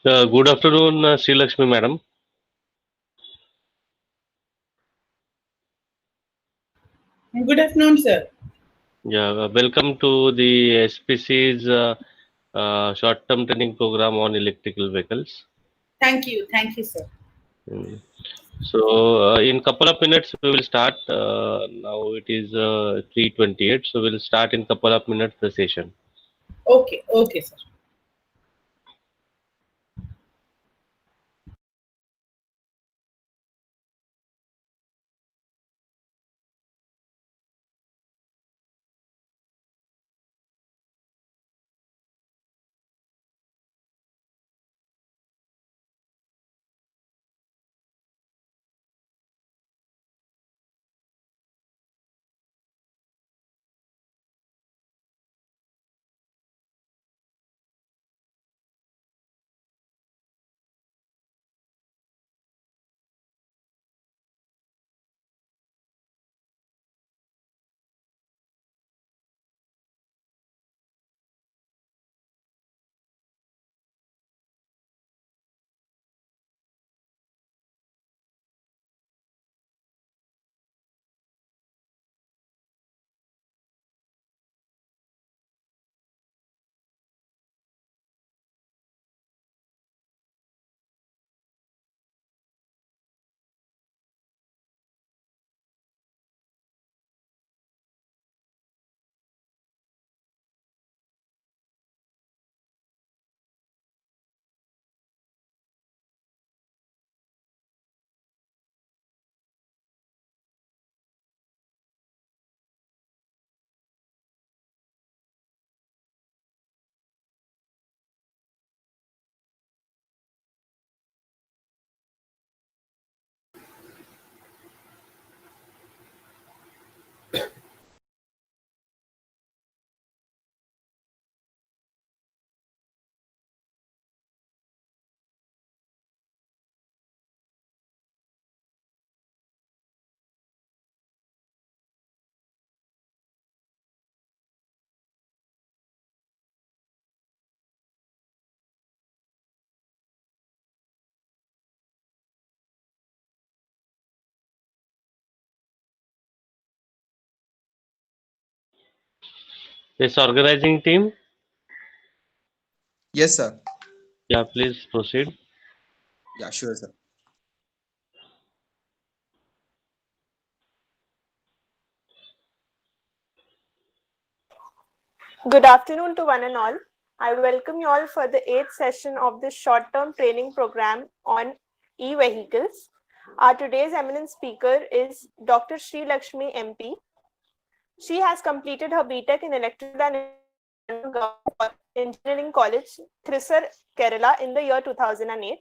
Good afternoon, Shrilaxmi madam. Good afternoon, sir. Yeah, welcome to the SPC's short-term training program on electrical vehicles. Thank you, sir. Mm. So, in couple of minutes we will start. Now it is 3:28, so we'll start in couple of minutes the session. Okay, sir. Yes, organizing team. Yes, sir. Yeah, please proceed. Yeah, sure, sir. Good afternoon to one and all. I welcome you all for the 8th session of this short-term training program on e-vehicles. Our today's eminent speaker is Dr. Shrilaxmi MP. She has completed her BTech in Electrical and Engineering College, Thrissur, Kerala in the year 2008.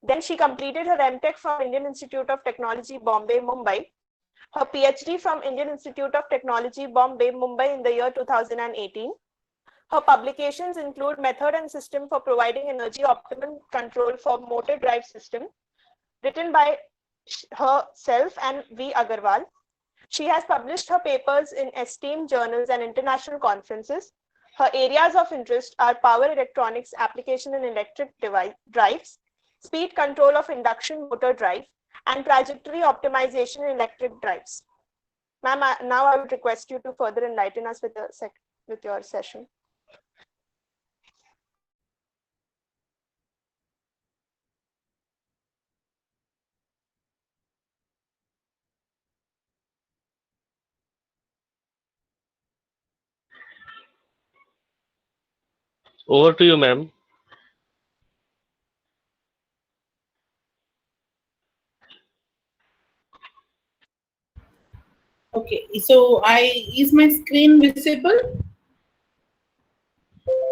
Then she completed her MTech from Indian Institute of Technology, Bombay, Mumbai. Her PhD from Indian Institute of Technology, Bombay, Mumbai in the year 2018. Her publications include Method and System for Providing Energy Optimum Control for Motor Drive System, written by herself and V. Agarwal. She has published her papers in esteemed journals and international conferences. Her areas of interest are power electronics application in electric drives, speed control of induction motor drive, and trajectory optimization in electric drives. Ma'am, now I would request you to further enlighten us with your session. Over to you, ma'am. Okay, so is my screen visible?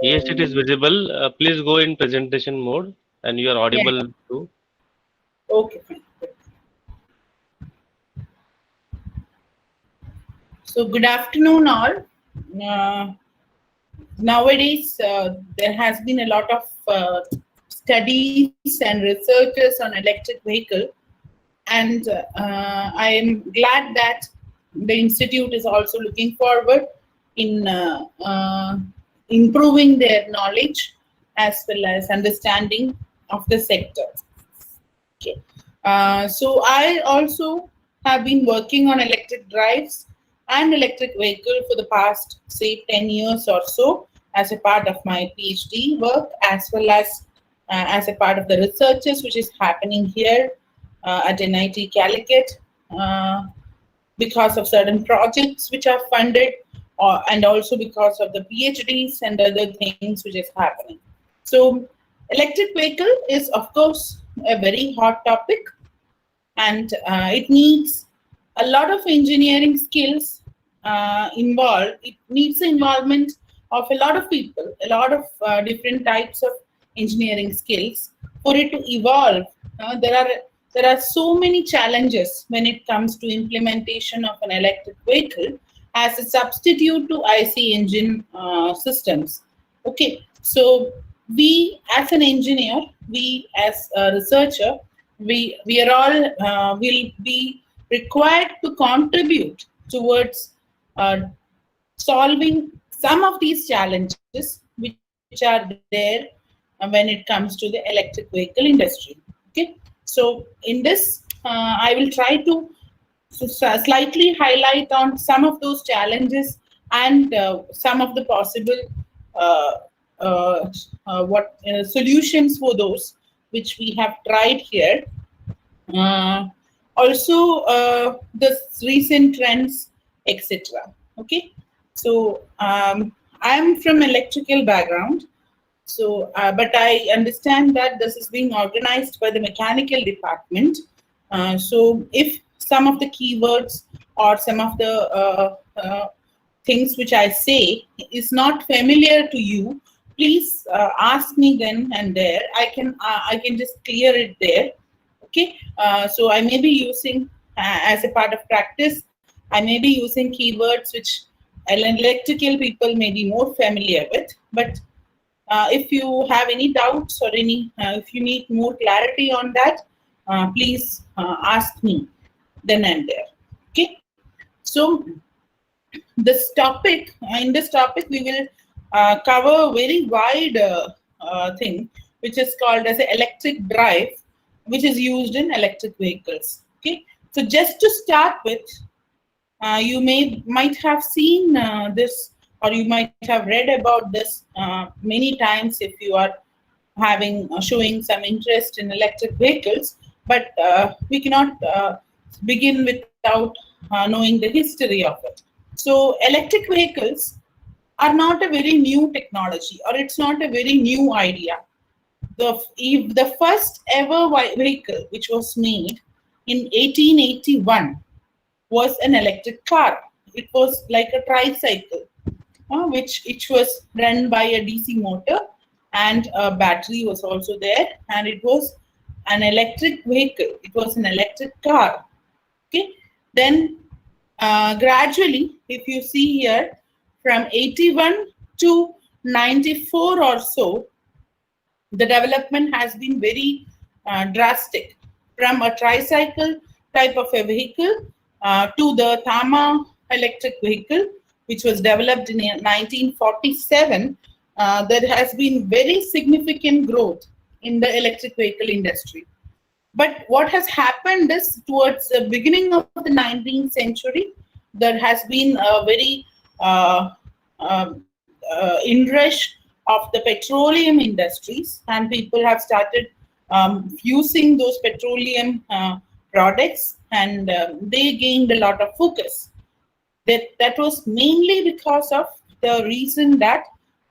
Yes, it is visible. Please go in presentation mode, and you are audible too. Okay, fine. So good afternoon, all. Nowadays, there has been a lot of studies and researches on electric vehicle, and I am glad that the institute is also looking forward in improving their knowledge as well as understanding of the sector. Okay. So I also have been working on electric drives and electric vehicle for the past, say, 10 years or so as a part of my PhD work, as well as a part of the researches which is happening here at NIT Calicut, because of certain projects which are funded, and also because of the PhDs and other things which is happening. So electric vehicle is, of course, a very hot topic, and it needs a lot of engineering skills involved. It needs the involvement of a lot of people, a lot of different types of engineering skills for it to evolve. There are so many challenges when it comes to implementation of an electric vehicle as a substitute to IC engine systems. Okay, so we as an engineer, we as a researcher, we are all will be required to contribute towards solving some of these challenges which are there when it comes to the electric vehicle industry. Okay, so in this, I will try to slightly highlight on some of those challenges and some of the possible solutions for those which we have tried here. Also, the recent trends, etc. Okay, so I am from electrical background. So, but I understand that this is being organized by the mechanical department. So, if some of the keywords or some of the things which I say is not familiar to you, please ask me then and there. I can just clear it there. Okay. So I may be using as a part of practice. I may be using keywords which electrical people may be more familiar with, but if you have any doubts or if you need more clarity on that, please ask me then and there. Okay. So in this topic, we will cover a very wide thing, which is called as an electric drive, which is used in electric vehicles. Okay. So just to start with, you might have seen this, or you might have read about this many times if you are showing some interest in electric vehicles, but we cannot begin without knowing the history of it. So electric vehicles are not a very new technology, or it's not a very new idea. The first ever vehicle which was made in 1881 was an electric car. It was like a tricycle, which was run by a DC motor, and a battery was also there, and it was an electric vehicle. It was an electric car. Okay. Then gradually, if you see here, from 81 to 94 or so, the development has been very drastic, from a tricycle type of a vehicle to the Tama electric vehicle, which was developed in 1947. There has been very significant growth in the electric vehicle industry. But what has happened is, towards the beginning of the 19th century, there has been a very inrush of the petroleum industries, and people have started using those petroleum products, and they gained a lot of focus. That was mainly because of the reason that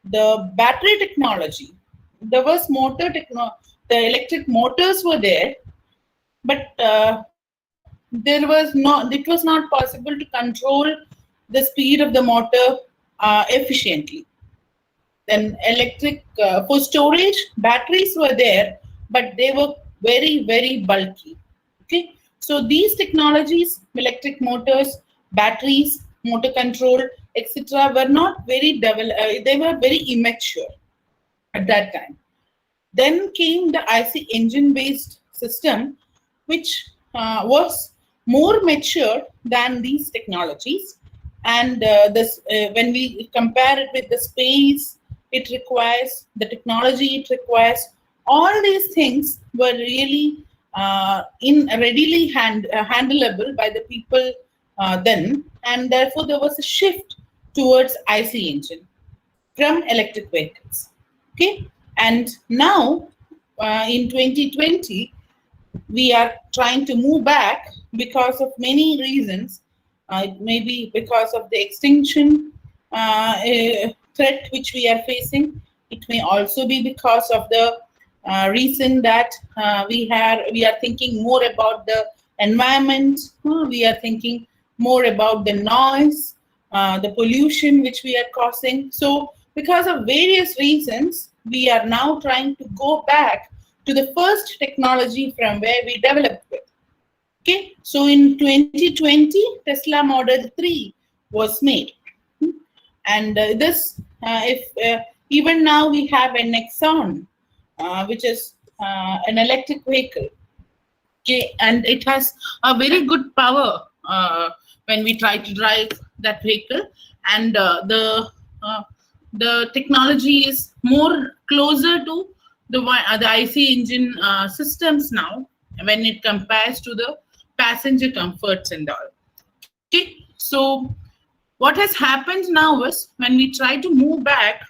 the battery technology, there was the electric motors were there, but it was not possible to control the speed of the motor efficiently. Then electric, for storage, batteries were there, but they were very, very bulky. Okay, so these technologies, electric motors, batteries, motor control, etc., were not very developed. They were very immature at that time. Then came the IC engine-based system, which was more mature than these technologies. And when we compare it with the space it requires, the technology it requires, all these things were really readily handleable by the people then, and therefore there was a shift towards IC engine from electric vehicles. Okay, and now in 2020 we are trying to move back because of many reasons. It may be because of the extinction threat which we are facing. It may also be because of the reason that we are thinking more about the environment. We are thinking more about the noise, the pollution which we are causing. So because of various reasons, we are now trying to go back to the first technology from where we developed it. Okay, so in 2020, Tesla Model 3 was made. And even now we have a Nexon, which is an electric vehicle. Okay, and it has a very good power when we try to drive that vehicle, and the technology is more closer to the IC engine systems now when it compares to the passenger comforts and all. Okay, so what has happened now is when we try to move back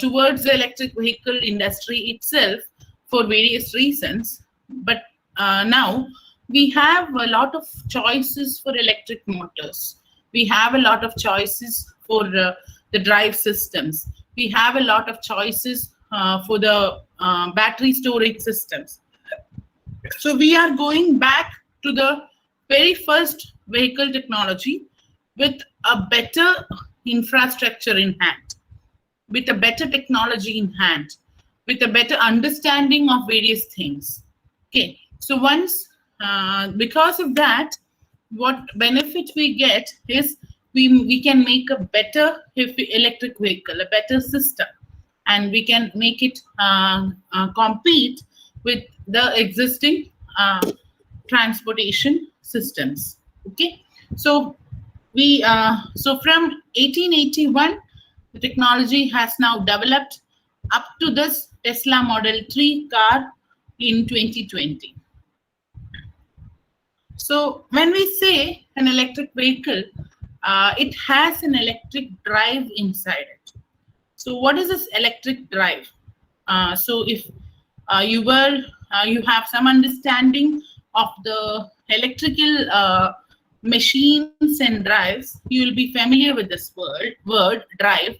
towards the electric vehicle industry itself for various reasons, but now we have a lot of choices for electric motors. We have a lot of choices for the drive systems. We have a lot of choices for the battery storage systems. So we are going back to the very first vehicle technology with a better infrastructure in hand, with a better technology in hand, with a better understanding of various things. Okay, so once, because of that, what benefit we get is we can make a better electric vehicle, a better system, and we can make it compete with the existing transportation systems. Okay, so so from 1881, the technology has now developed up to this Tesla Model 3 car in 2020. So when we say an electric vehicle, it has an electric drive inside it. So what is this electric drive? So if you have some understanding of the electrical machines and drives, you will be familiar with this word drive.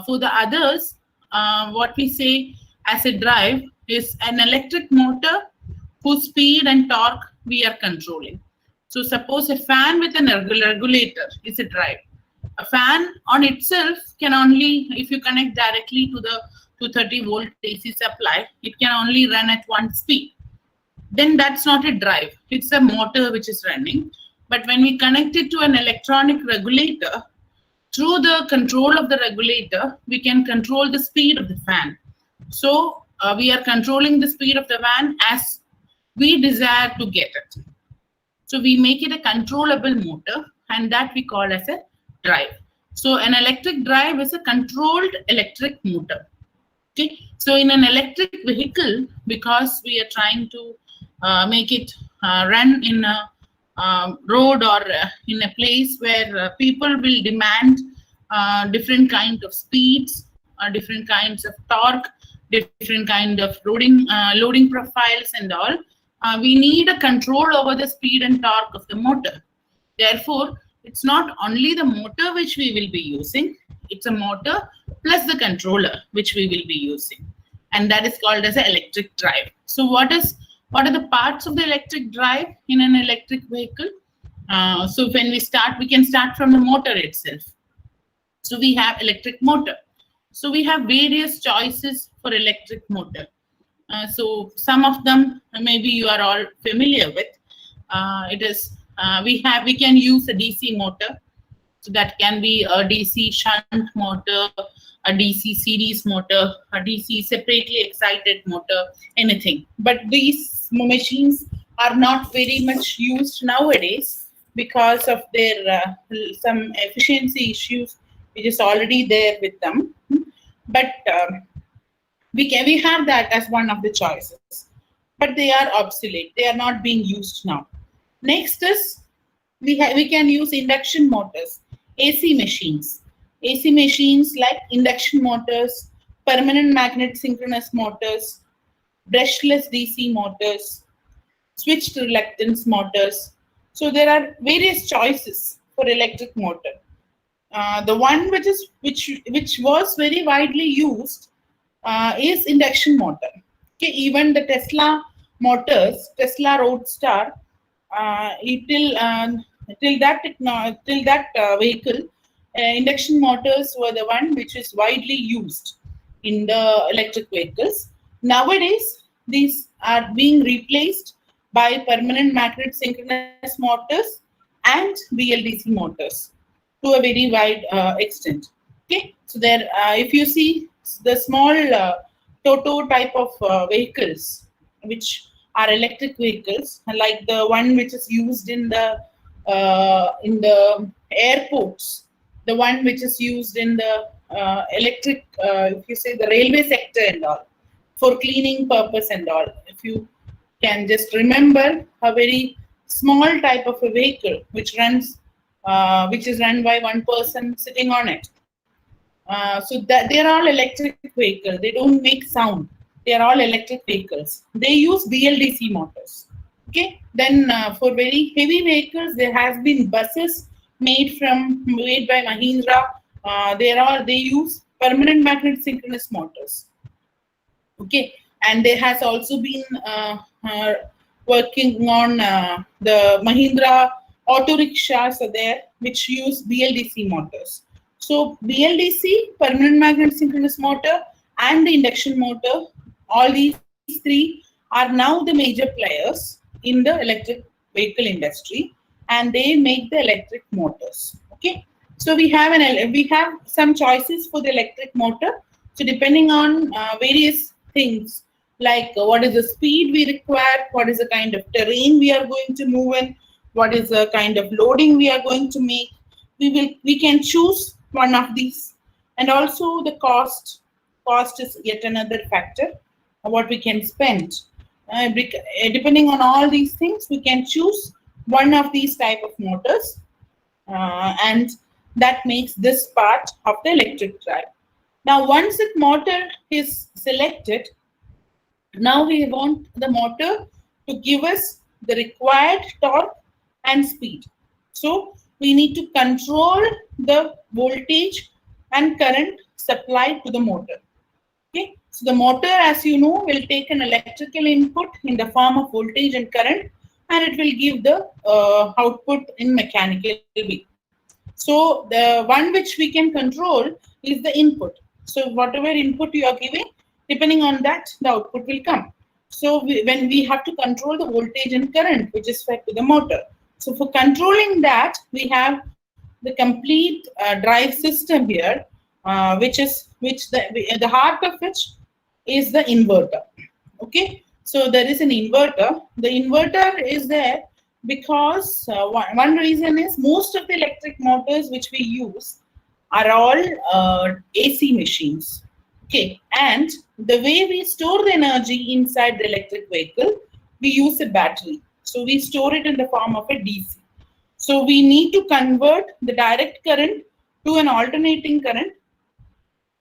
For the others, what we say as a drive is an electric motor whose speed and torque we are controlling. So suppose a fan with an regulator is a drive. A fan on itself can only, if you connect directly to the 230 volt AC supply, it can only run at one speed. Then that's not a drive. It's a motor which is running. But when we connect it to an electronic regulator, through the control of the regulator, we can control the speed of the fan. So we are controlling the speed of the fan as we desire to get it. So we make it a controllable motor, and that we call as a drive. So an electric drive is a controlled electric motor. Okay. So in an electric vehicle, because we are trying to make it run in a road or in a place where people will demand different kinds of speeds, different kinds of torque, different kind of loading profiles and all, we need a control over the speed and torque of the motor. Therefore, it's not only the motor which we will be using, it's a motor plus the controller which we will be using, and that is called as an electric drive. So what are the parts of the electric drive in an electric vehicle? So when we start, we can start from the motor itself. So we have electric motor. So we have various choices for electric motor. So some of them maybe you are all familiar with. We can use a DC motor. So that can be a DC shunt motor, a DC series motor, a DC separately excited motor, anything. But these machines are not very much used nowadays because of their some efficiency issues which is already there with them. but we have that as one of the choices, but they are obsolete. They are not being used now. Next is we can use induction motors, AC machines. AC machines like induction motors, permanent magnet synchronous motors, brushless DC motors, switched reluctance motors. So there are various choices for electric motor. The one which was very widely used is induction motor. Okay, even the Tesla motors, Tesla Roadster, till that vehicle, induction motors were the one which is widely used in the electric vehicles. Nowadays, these are being replaced by permanent magnet synchronous motors and BLDC motors to a very wide extent. Okay, so there, if you see the small Toto type of vehicles, which are electric vehicles, like the one which is used in the airports, the one which is used in the electric, if you say the railway sector and all, for cleaning purpose and all. If you can just remember a very small type of a vehicle which is run by one person sitting on it. So that they are all electric vehicles. They don't make sound. They are all electric vehicles. They use BLDC motors. Okay. Then for very heavy vehicles, there has been buses made by Mahindra. They use permanent magnet synchronous motors. Okay, and there has also been working on the Mahindra auto rickshaws are there which use BLDC motors. So BLDC, permanent magnet synchronous motor, and the induction motor, all these three are now the major players in the electric vehicle industry, and they make the electric motors. Okay, so we have some choices for the electric motor. So depending on various things like what is the speed we require, what is the kind of terrain we are going to move in, what is the kind of loading we are going to make, we can choose one of these. And also the cost is yet another factor, what we can spend. Depending on all these things, we can choose one of these type of motors, and that makes this part of the electric drive. Now, once the motor is selected, now we want the motor to give us the required torque and speed. So we need to control the voltage and current supplied to the motor. Okay, so the motor, as you know, will take an electrical input in the form of voltage and current, and it will give the output in mechanical way. So the one which we can control is the input. So whatever input you are giving, depending on that, the output will come. So when we have to control the voltage and current which is fed to the motor. So for controlling that, we have the complete drive system here, the heart of which is the inverter. Okay, so there is an inverter. The inverter is there because one reason is most of the electric motors which we use are all AC machines. Okay, and the way we store the energy inside the electric vehicle, we use a battery. So we store it in the form of a DC. So we need to convert the direct current to an alternating current,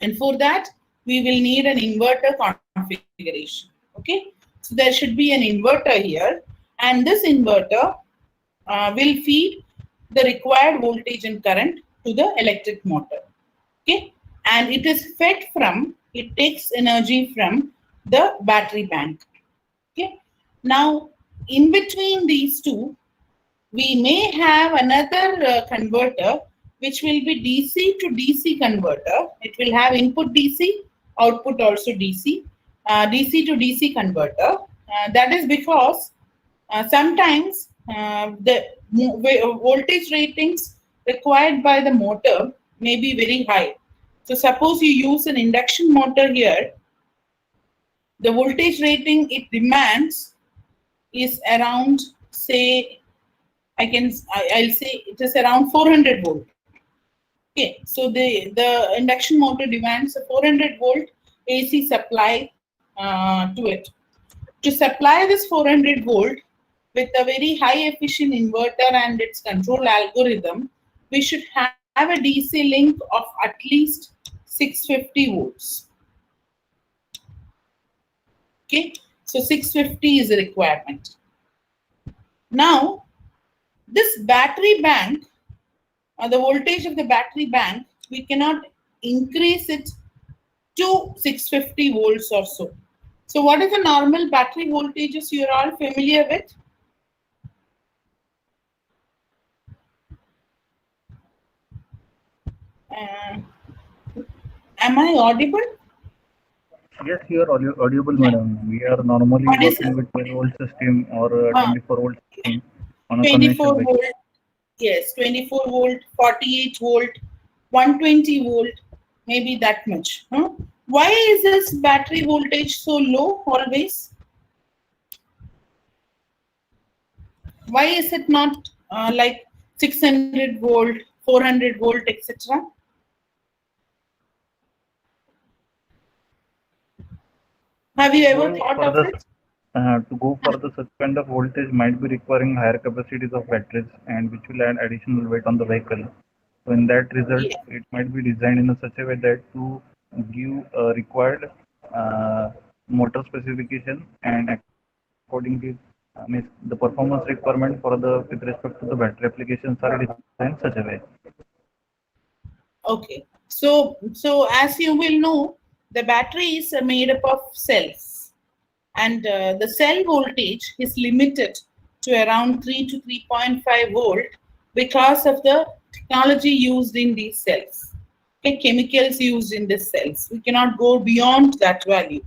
and for that we will need an inverter configuration. Okay, so there should be an inverter here, and this inverter will feed the required voltage and current to the electric motor. Okay, and it takes energy from the battery bank. Okay, now in between these two, we may have another converter which will be DC to DC converter. It will have input DC, output also DC, DC to DC converter. That is because sometimes the voltage ratings required by the motor may be very high. So suppose you use an induction motor here, the voltage rating it demands is around, say, I'll say it is around 400 volt. Okay, so the induction motor demands a 400 volt AC supply to it. To supply this 400 volt with a very high efficient inverter and its control algorithm, we should have a DC link of at least 650 volts. Okay, so 650 is a requirement. Now, this battery bank, the voltage of the battery bank, we cannot increase it to 650 volts or so. So what is the normal battery voltages you're all familiar with? Am I audible? Yes, you are audible, madam. We are normally What is working with 12 volt system or 24 volt system on a 24 conventional volt, vehicle. yes, 24 volt, 48 volt, 120 volt, maybe that much. Huh? Why is this battery voltage so low always? Why is it not like 600 volt, 400 volt, etc.? Have you ever thought of it? To go for the such kind of voltage might be requiring higher capacities of batteries and which will add additional weight on the vehicle. So in that result, Yes. it might be designed in a such a way that to give required motor specification and accordingly means the performance requirement for the with respect to the battery applications are designed such a way. Okay. So as you will know, the batteries are made up of cells, and the cell voltage is limited to around 3 to 3.5 volt because of the technology used in these cells. Okay, chemicals used in these cells. We cannot go beyond that value.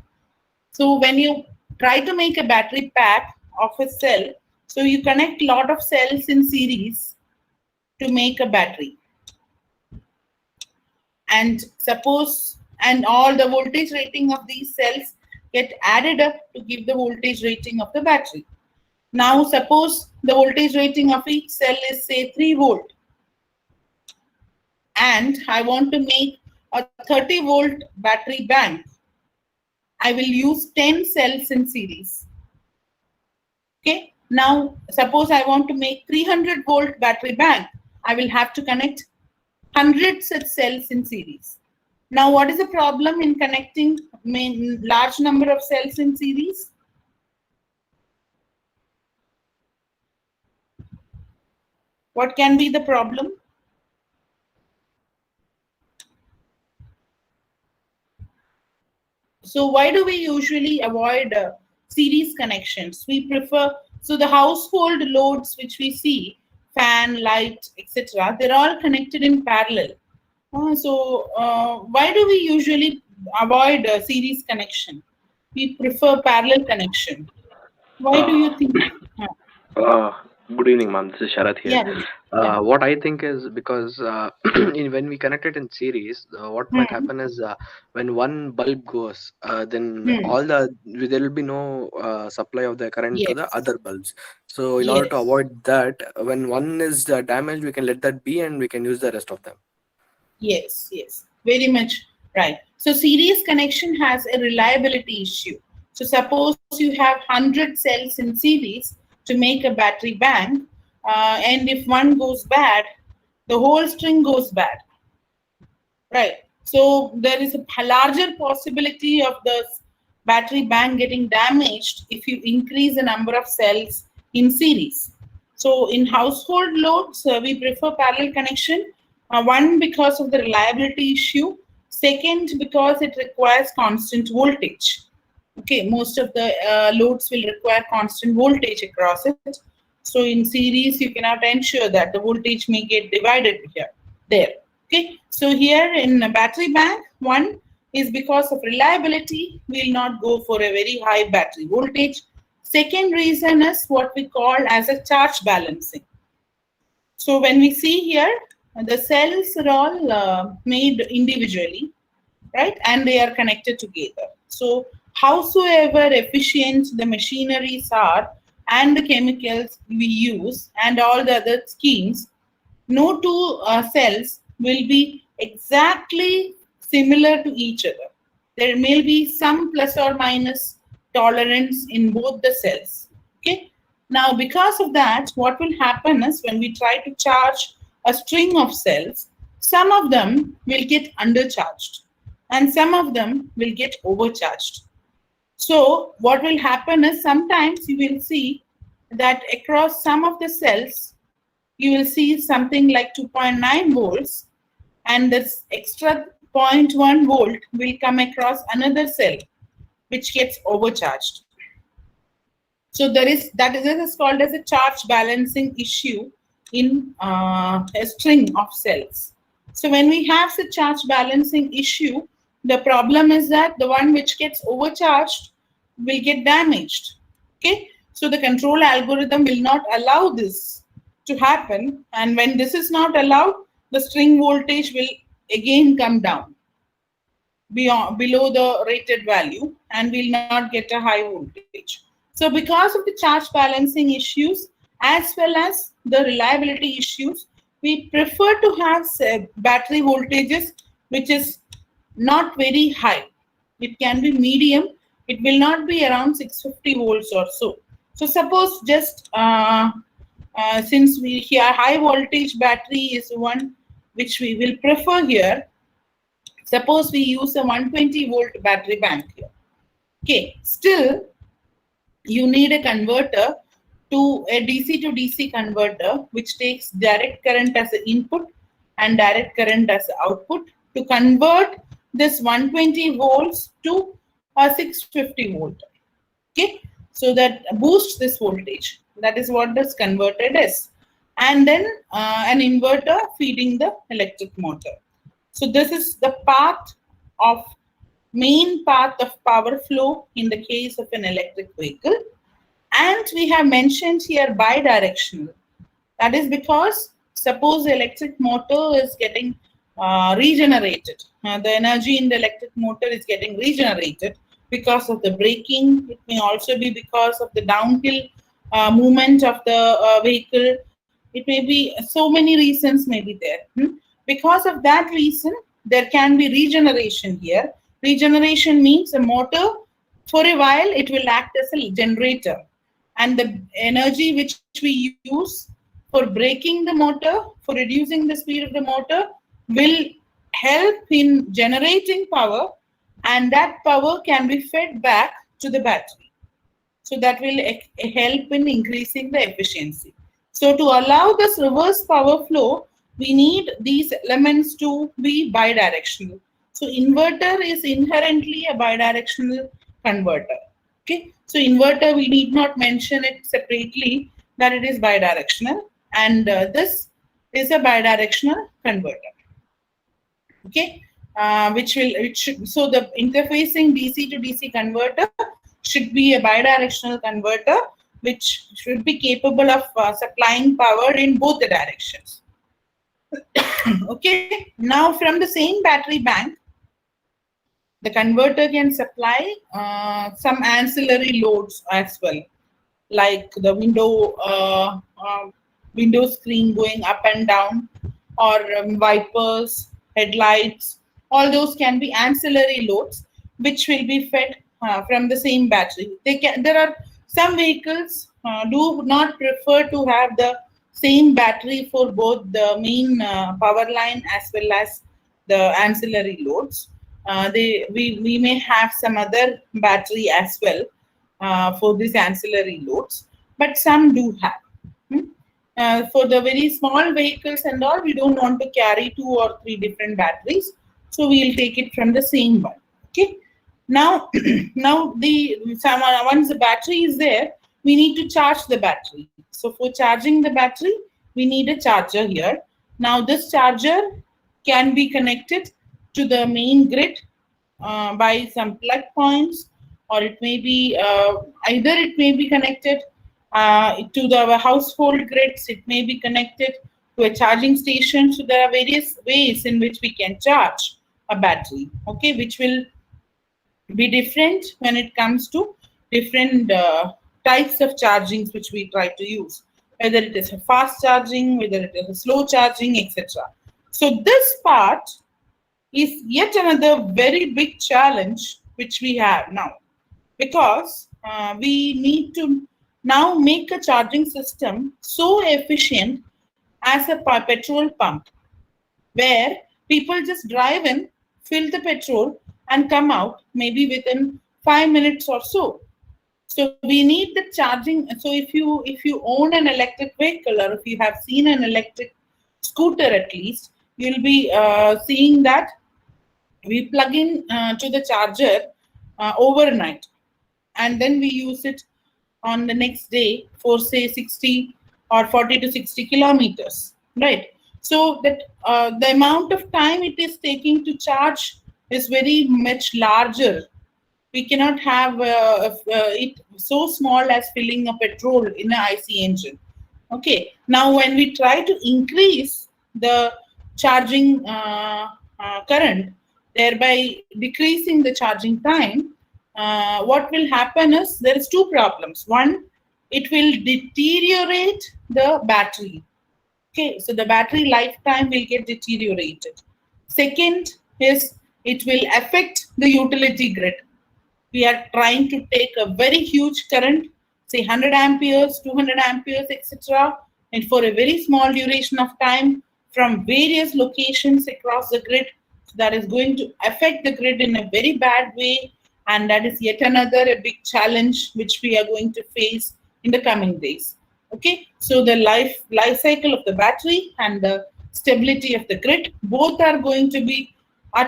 So when you try to make a battery pack of a cell, so you connect lot of cells in series to make a battery. And suppose, and all the voltage rating of these cells get added up to give the voltage rating of the battery. Now suppose the voltage rating of each cell is say 3 volt, and I want to make a 30 volt battery bank. I will use 10 cells in series. Okay, now suppose I want to make 300 volt battery bank. I will have to connect 100 such cells in series. Now what is the problem in connecting large number of cells in series? What can be the problem? So why do we usually avoid series connections? We prefer, so the household loads which we see, fan, light, etc., they're all connected in parallel. Why do we usually avoid a series connection? We prefer parallel connection. Why do you think? Good evening, ma'am. This is Sharath here. Yeah. What I think is because when we connect it in series, what might happen is when one bulb goes, then there will be no supply of the current to the Yes. other bulbs. So in order to avoid that, when one is damaged, we can let that be and we can use the rest of them. Yes, very much right. So series connection has a reliability issue. So suppose you have 100 cells in series to make a battery bank, and if one goes bad, the whole string goes bad, right? So there is a larger possibility of the battery bank getting damaged if you increase the number of cells in series. So in household loads, we prefer parallel connection. One, because of the reliability issue. Second, because it requires constant voltage. Okay, most of the loads will require constant voltage across it. So in series, you cannot ensure that the voltage may get divided there. Okay, so here in a battery bank, one is because of reliability, we will not go for a very high battery voltage. Second reason is what we call as a charge balancing. So when we see here, the cells are all made individually, right? And they are connected together. So howsoever efficient the machineries are and the chemicals we use and all the other schemes, no two cells will be exactly similar to each other. There may be some plus or minus tolerance in both the cells. Okay. Now, because of that, what will happen is when we try to charge a string of cells, some of them will get undercharged and some of them will get overcharged. So what will happen is sometimes you will see that across some of the cells, you will see something like 2.9 volts, and this extra 0.1 volt will come across another cell which gets overcharged. So that is called as a charge balancing issue in a string of cells. So when we have the charge balancing issue, the problem is that the one which gets overcharged will get damaged. Okay, so the control algorithm will not allow this to happen, and when this is not allowed, the string voltage will again come down below the rated value and will not get a high voltage. So because of the charge balancing issues as well as the reliability issues, we prefer to have battery voltages which is not very high. It can be medium. It will not be around 650 volts or so. So suppose just since we here high voltage battery is one which we will prefer here. Suppose we use a 120 volt battery bank here. Okay, still you need a converter to a DC to DC converter which takes direct current as an input and direct current as an output to convert this 120 volts to a 650 volt. Okay, so that boosts this voltage. That is what this converter is. And then an inverter feeding the electric motor. So this is the main path of power flow in the case of an electric vehicle. And we have mentioned here bidirectional. That is because suppose the electric motor is getting regenerated. The energy in the electric motor is getting regenerated because of the braking. It may also be because of the downhill movement of the vehicle. It may be so many reasons may be there. Because of that reason, there can be regeneration here. Regeneration means a motor, for a while, it will act as a generator. And the energy which we use for braking the motor, for reducing the speed of the motor, will help in generating power, and that power can be fed back to the battery. So that will help in increasing the efficiency. So to allow this reverse power flow, we need these elements to be bidirectional. So inverter is inherently a bidirectional converter. Okay, so inverter, we need not mention it separately that it is bidirectional, and this is a bidirectional converter. Okay, so the interfacing DC to DC converter should be a bidirectional converter which should be capable of supplying power in both the directions. Okay, now from the same battery bank, the converter can supply some ancillary loads as well, like the window screen going up and down, or wipers, headlights. All those can be ancillary loads which will be fed from the same battery. There are some vehicles do not prefer to have the same battery for both the main power line as well as the ancillary loads. We may have some other battery as well for these ancillary loads, but some do have. For the very small vehicles and all, we don't want to carry 2 or 3 different batteries, so we'll take it from the same one. Okay. Now, once the battery is there, we need to charge the battery. So for charging the battery, we need a charger here. Now this charger can be connected to the main grid by some plug points, or it may be either it may be connected to the household grids, it may be connected to a charging station. So there are various ways in which we can charge a battery, okay, which will be different when it comes to different types of chargings which we try to use, whether it is a fast charging, whether it is a slow charging, etc. So this part is yet another very big challenge which we have now, because we need to now make a charging system so efficient as a petrol pump, where people just drive in, fill the petrol, and come out maybe within 5 minutes or so. So we need the charging. So if you own an electric vehicle, or if you have seen an electric scooter at least, you'll be seeing that we plug in to the charger overnight, and then we use it on the next day for say 60 or 40 to 60 kilometers, right? So that the amount of time it is taking to charge is very much larger. We cannot have it so small as filling a petrol in an IC engine. Okay, now when we try to increase the charging current, thereby decreasing the charging time, what will happen is there is two problems. One, it will deteriorate the battery. Okay, so the battery lifetime will get deteriorated. Second is it will affect the utility grid. We are trying to take a very huge current, say 100 amperes, 200 amperes, etc., and for a very small duration of time from various locations across the grid. That is going to affect the grid in a very bad way, and that is yet another a big challenge which we are going to face in the coming days. Okay, so the life cycle of the battery and the stability of the grid, both are going to be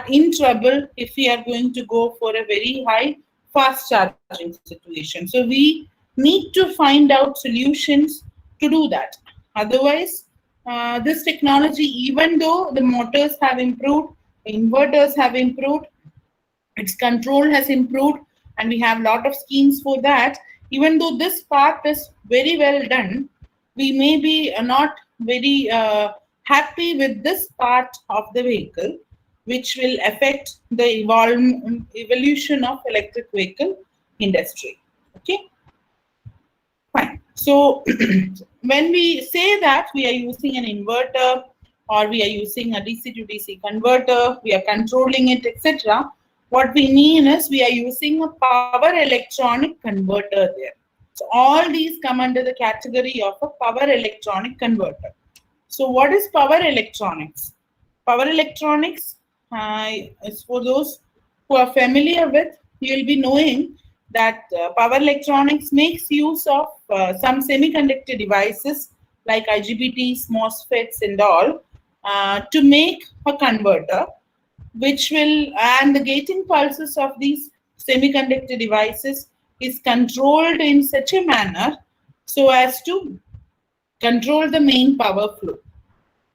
in trouble if we are going to go for a very high fast charging situation. So we need to find out solutions to do that. Otherwise, this technology, even though the motors have improved, inverters have improved, its control has improved, and we have a lot of schemes for that. Even though this part is very well done, we may be not very happy with this part of the vehicle, which will affect the evolution of electric vehicle industry. Okay, fine. So when we say that we are using an inverter, or we are using a DC to DC converter, we are controlling it, etc., what we mean is we are using a power electronic converter there. So all these come under the category of a power electronic converter. So what is power electronics? Power electronics is for those who are familiar with, you will be knowing that power electronics makes use of some semiconductor devices like IGBTs, MOSFETs and all to make a converter, which will, and the gating pulses of these semiconductor devices is controlled in such a manner so as to control the main power flow.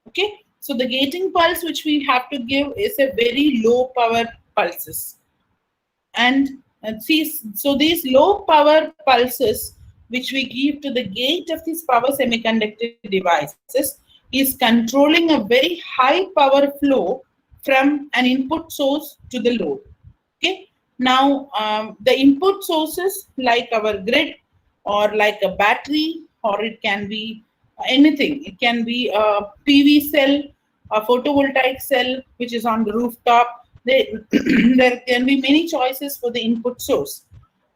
Okay, so the gating pulse which we have to give is a very low power pulses, and so these low power pulses which we give to the gate of these power semiconductor devices is controlling a very high power flow from an input source to the load. Okay, now the input sources like our grid, or like a battery, or it can be anything. It can be a PV cell, a photovoltaic cell which is on the rooftop. There can be many choices for the input source.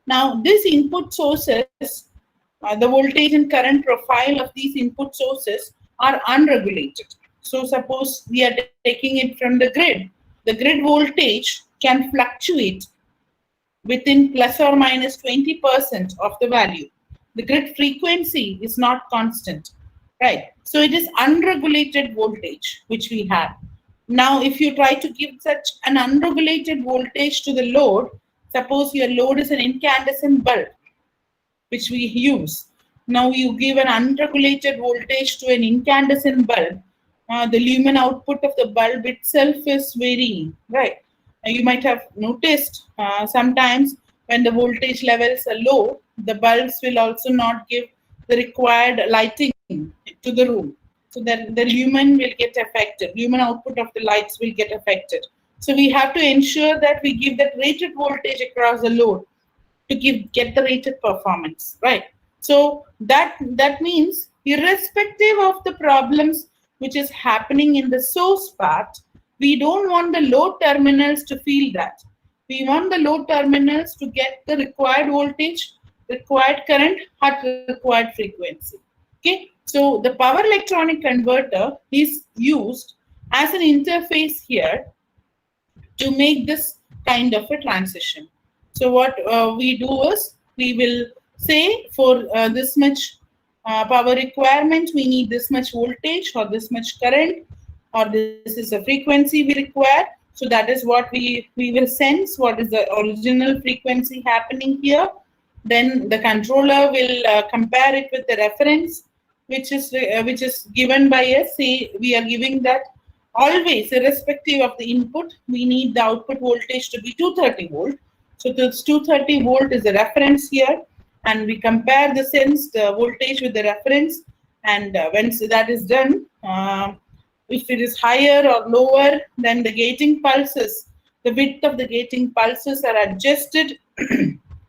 Now these input sources, the voltage and current profile of these input sources are unregulated. So suppose we are taking it from the grid voltage can fluctuate within plus or minus 20% of the value. The grid frequency is not constant, right? So it is unregulated voltage which we have. Now if you try to give such an unregulated voltage to the load, suppose your load is an incandescent bulb which we use. Now you give an unregulated voltage to an incandescent bulb, the lumen output of the bulb itself is varying, right? You might have noticed sometimes when the voltage levels are low, the bulbs will also not give the required lighting to the room. So that the lumen will get affected, lumen output of the lights will get affected. So we have to ensure that we give that rated voltage across the load to get the rated performance, right? So that means irrespective of the problems which is happening in the source part, we don't want the load terminals to feel that. We want the load terminals to get the required voltage, required current at required frequency. Okay, so the power electronic converter is used as an interface here to make this kind of a transition. So what we do is, we will say for this much power requirement, we need this much voltage or this much current, or this is the frequency we require. So that is what we will sense, what is the original frequency happening here. Then the controller will compare it with the reference, which is given by us. Say we are giving that always, irrespective of the input, we need the output voltage to be 230 volt. So this 230 volt is the reference here, and we compare the voltage with the reference. And once that is done, if it is higher or lower, then the gating pulses, the width of the gating pulses are adjusted,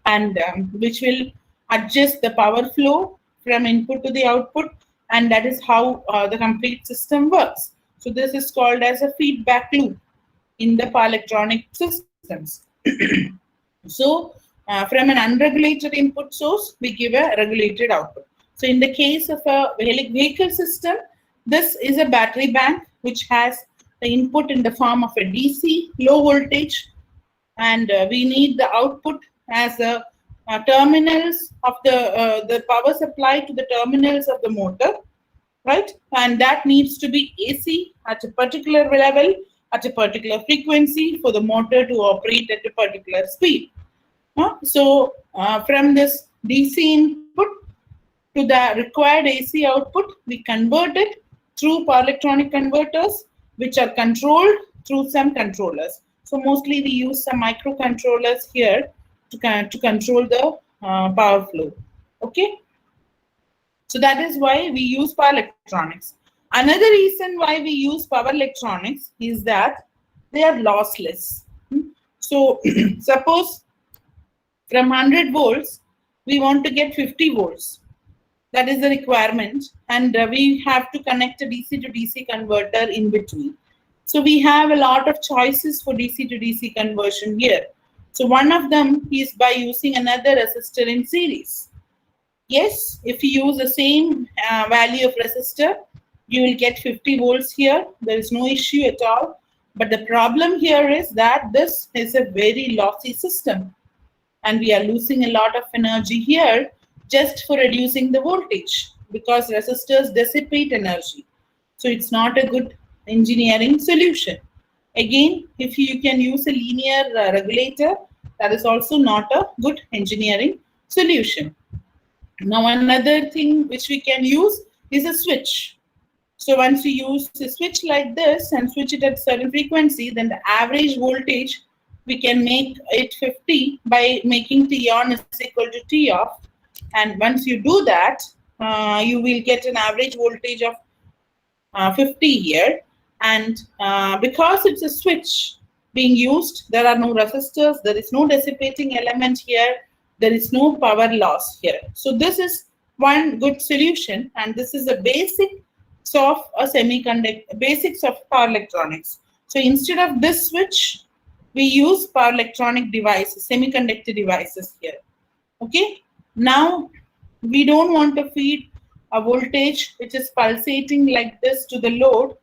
and which will adjust the power flow from input to the output, and that is how the complete system works. So this is called as a feedback loop in the power electronic systems. So from an unregulated input source, we give a regulated output. So in the case of a vehicle system, this is a battery bank which has the input in the form of a DC, low voltage, and we need the output as a terminals of the power supply to the terminals of the motor, right? And that needs to be AC at a particular level, at a particular frequency for the motor to operate at a particular speed. So from this DC input to the required AC output, we convert it through power electronic converters, which are controlled through some controllers. So mostly we use some microcontrollers here to control the power flow. Okay. So that is why we use power electronics. Another reason why we use power electronics is that they are lossless. So suppose from 100 volts, we want to get 50 volts. That is the requirement, and we have to connect a DC to DC converter in between. So we have a lot of choices for DC to DC conversion here. So one of them is by using another resistor in series. Yes, if you use the same value of resistor, you will get 50 volts here. There is no issue at all. But the problem here is that this is a very lossy system, and we are losing a lot of energy here just for reducing the voltage, because resistors dissipate energy. So it's not a good engineering solution. Again, if you can use a linear regulator, that is also not a good engineering solution. Now another thing which we can use is a switch. So once we use a switch like this and switch it at certain frequency, then the average voltage we can make it 50 by making T on is equal to T off. And once you do that, you will get an average voltage of 50 here. And because it's a switch being used, there are no resistors, there is no dissipating element here, there is no power loss here. So this is one good solution, and this is the basics of a basics of power electronics. So instead of this switch, we use power electronic devices, semiconductor devices here. Okay. Now we don't want to feed a voltage which is pulsating like this to the load.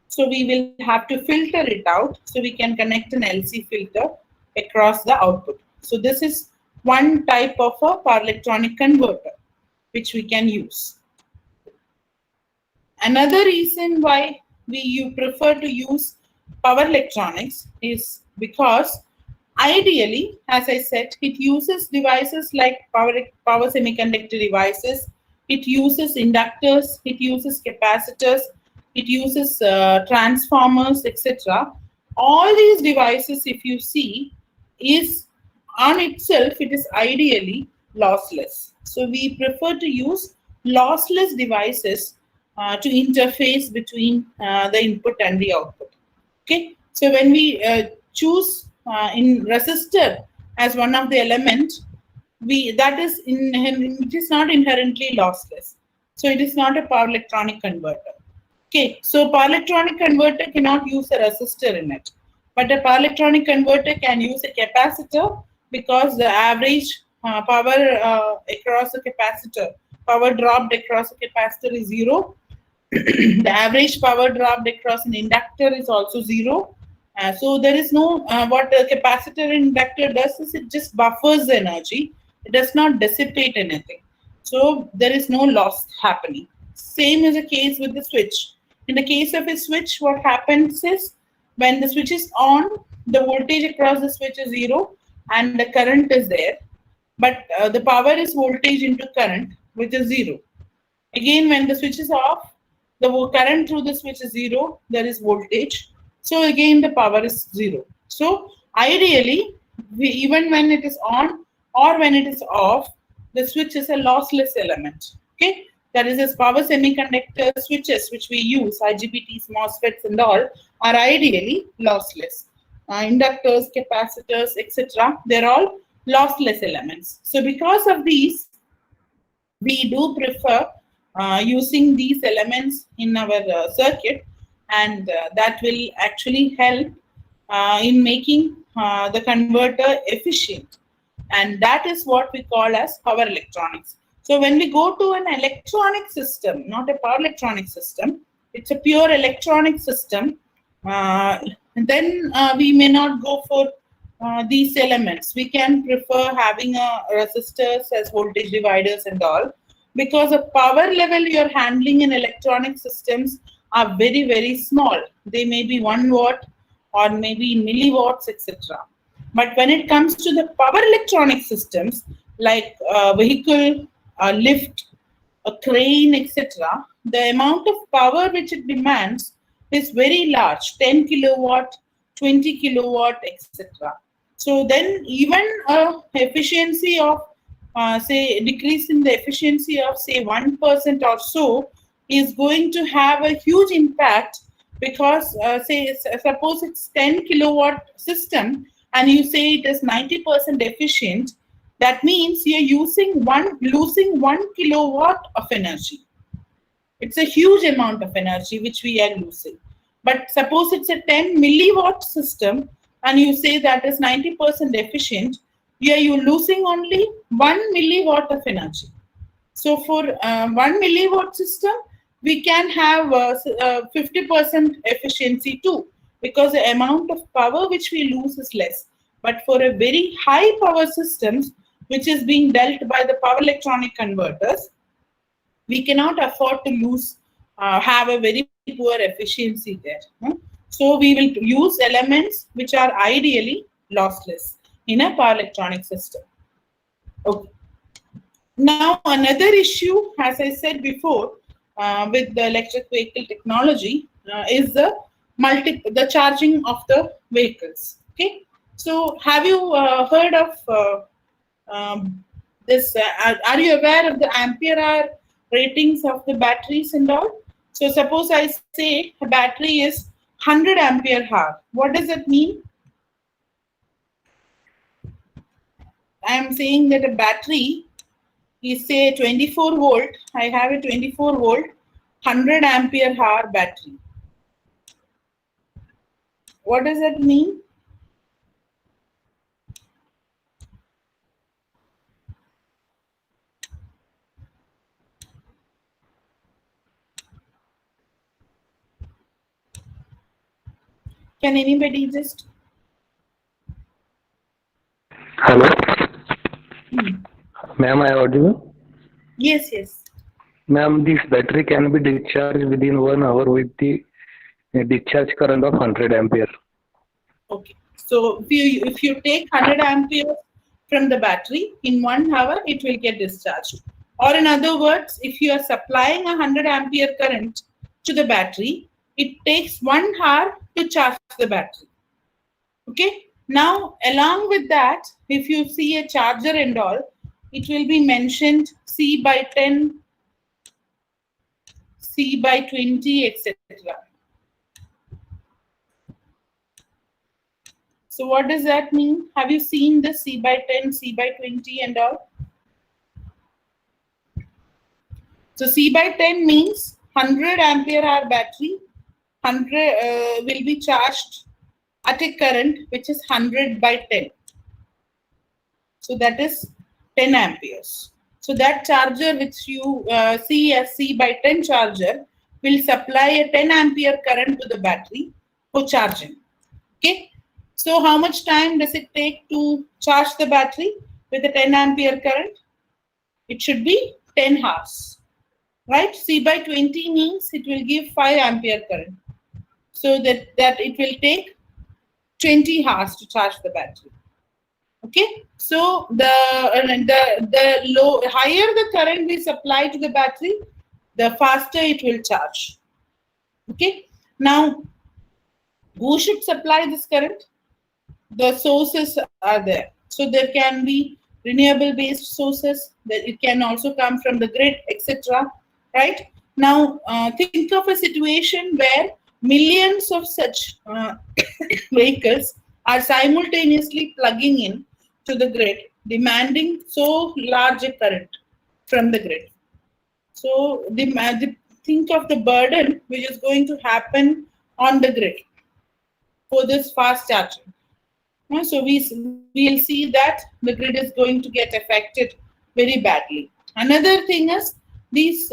So we will have to filter it out. So we can connect an LC filter across the output. So this is one type of a power electronic converter which we can use. Another reason why you prefer to use power electronics is because ideally, as I said, it uses devices like power semiconductor devices, it uses inductors, it uses capacitors, it uses transformers, etc. All these devices, if you see, is on itself, it is ideally lossless. So we prefer to use lossless devices to interface between the input and the output. Okay, so when we choose in resistor as one of the element, it is not inherently lossless. So it is not a power electronic converter. Okay, so power electronic converter cannot use a resistor in it, but a power electronic converter can use a capacitor because the average power across a capacitor, power dropped across a capacitor is 0. The average power dropped across an inductor is also 0. So there is no, what a capacitor and inductor does is it just buffers the energy. It does not dissipate anything. So there is no loss happening. Same is the case with the switch. In the case of a switch, what happens is when the switch is on, the voltage across the switch is 0 and the current is there. But the power is voltage into current, which is 0. Again, when the switch is off, the current through the switch is 0, there is voltage. So again, the power is 0. So ideally, even when it is on or when it is off, the switch is a lossless element. Okay, that is, as power semiconductor switches which we use, IGBTs, MOSFETs, and all, are ideally lossless. Inductors, capacitors, etc., they're all lossless elements. So because of these, we do prefer using these elements in our circuit, and that will actually help in making the converter efficient, and that is what we call as power electronics. So when we go to an electronic system, not a power electronic system, it's a pure electronic system, then we may not go for these elements. We can prefer having resistors as voltage dividers and all, because the power level you're handling in electronic systems are very, very small. They may be 1 watt or maybe milliwatts, etc. But when it comes to the power electronic systems, like a vehicle, a lift, a crane, etc., the amount of power which it demands is very large, 10 kilowatt, 20 kilowatt, etc. So then even efficiency of, say, decrease in the efficiency of, say, 1% or so is going to have a huge impact, because, say, suppose it's 10 kilowatt system and you say it is 90% efficient, that means you're losing 1 kilowatt of energy. It's a huge amount of energy which we are losing. But suppose it's a 10 milliwatt system and you say that is 90% efficient, you're losing only 1 milliwatt of energy. So for 1 milliwatt system, we can have 50% efficiency too, because the amount of power which we lose is less. But for a very high power systems, which is being dealt by the power electronic converters, we cannot afford to lose, have a very poor efficiency there. So we will use elements which are ideally lossless in a power electronic system. Okay. Now another issue, as I said before, with the electric vehicle technology is the charging of the vehicles. Okay. So have you heard of this? Are you aware of the ampere hour ratings of the batteries and all? So suppose I say a battery is 100 ampere hour. What does that mean? I am saying that a battery is, say, 24 volt. I have a 24 volt, 100 ampere hour battery. What does that mean? Can anybody just? Hello. Ma'am, I audible? Yes, yes. Ma'am, this battery can be discharged within 1 hour with the discharge current of 100 ampere. Okay. So if you take 100 ampere from the battery, in 1 hour it will get discharged. Or in other words, if you are supplying a 100 ampere current to the battery, it takes 1 hour to charge the battery. Okay. Now, along with that, if you see a charger and all, it will be mentioned C by 10, C by 20, etc. So what does that mean? Have you seen the C by 10, C by 20 and all? So C by 10 means 100 ampere hour battery 100 will be charged at a current which is 100 by 10. So that is 10 amperes. So that charger which you see as C by 10 charger will supply a 10 ampere current to the battery for charging. Okay. So how much time does it take to charge the battery with a 10 ampere current? It should be 10 hours. Right? C by 20 means it will give 5 ampere current. So that it will take 20 hours to charge the battery. Okay, so the higher the current we supply to the battery, the faster it will charge. Okay, now who should supply this current? The sources are there. So there can be renewable based sources, that it can also come from the grid, etc. Right? Now think of a situation where millions of such vehicles are simultaneously plugging in to the grid, demanding so large a current from the grid. So think of the burden which is going to happen on the grid for this fast charging. So we'll see that the grid is going to get affected very badly. Another thing is these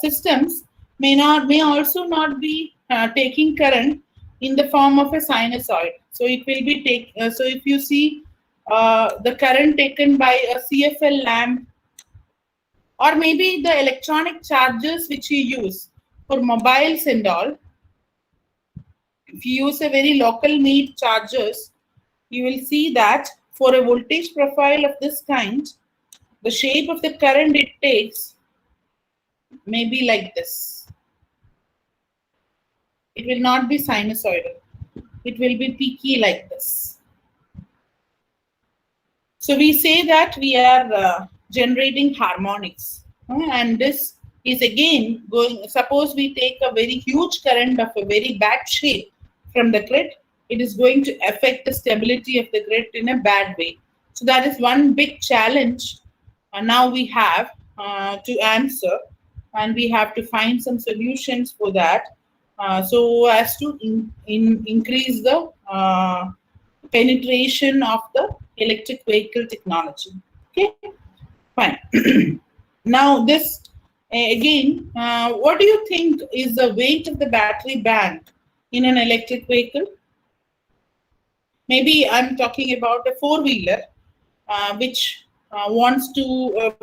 systems may also not be taking current in the form of a sinusoid. So it will be so if you see the current taken by a CFL lamp, or maybe the electronic chargers which you use for mobiles and all, if you use a very local made chargers, you will see that for a voltage profile of this kind, the shape of the current it takes may be like this. It will not be sinusoidal. It will be peaky like this. So we say that we are generating harmonics. And this is again going, suppose we take a very huge current of a very bad shape from the grid, it is going to affect the stability of the grid in a bad way. So that is one big challenge now we have to answer, and we have to find some solutions for that so as to increase the penetration of the electric vehicle technology. Okay, fine. Now this again, what do you think is the weight of the battery bank in an electric vehicle? Maybe I'm talking about a four-wheeler which wants to,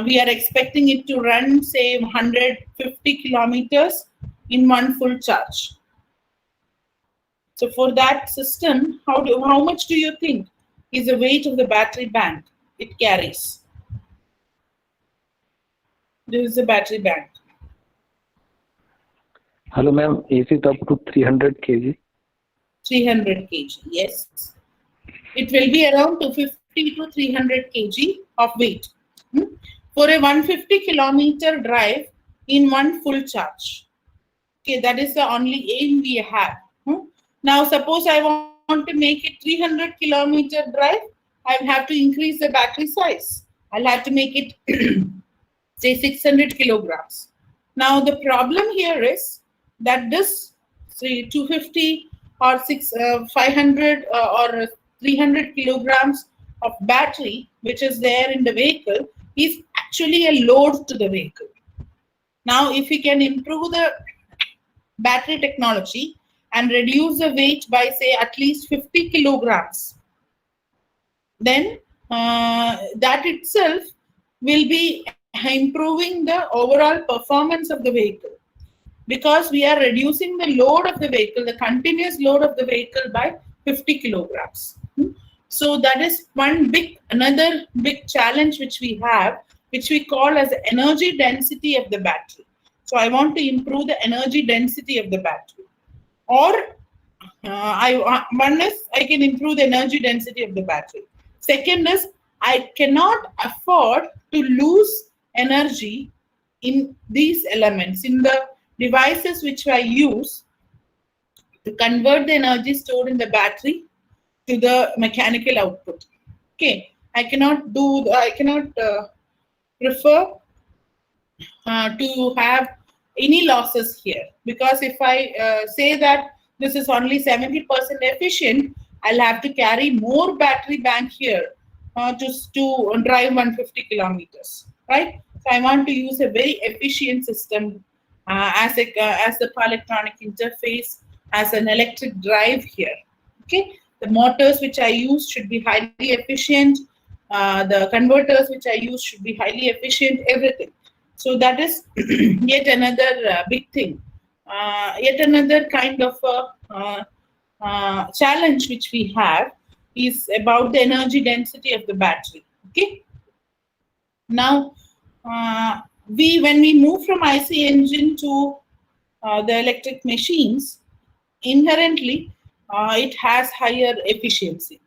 we are expecting it to run, say, 150 kilometers in one full charge. So for that system, how much do you think is the weight of the battery bank it carries? This is the battery bank. Hello, ma'am. Is it up to 300 kg? 300 kg, yes. It will be around 250 to 300 kg of weight for a 150 kilometer drive in one full charge. Okay, that is the only aim we have. Now, suppose I want to make it 300 kilometer drive, I will have to increase the battery size. I'll have to make it say 600 kilograms. Now, the problem here is that this, say, 250 or 500 or 300 kilograms of battery which is there in the vehicle is actually a load to the vehicle. Now, if we can improve the battery technology and reduce the weight by, say, at least 50 kilograms, then that itself will be improving the overall performance of the vehicle, because we are reducing the load of the vehicle, the continuous load of the vehicle, by 50 kilograms. So that is another big challenge which we have, which we call as energy density of the battery. So I want to improve the energy density of the battery. Or one is I can improve the energy density of the battery. Second is I cannot afford to lose energy in these elements, in the devices which I use to convert the energy stored in the battery to the mechanical output. Okay, I cannot prefer to have any losses here, because if I say that this is only 70% efficient, I'll have to carry more battery bank here to drive 150 kilometers, right? So I want to use a very efficient system as the power electronic interface, as an electric drive here. Okay, the motors which I use should be highly efficient. The converters which I use should be highly efficient. Everything. So that is yet another big thing. Yet another kind of challenge which we have is about the energy density of the battery. Okay. Now, when we move from IC engine to the electric machines, inherently it has higher efficiency.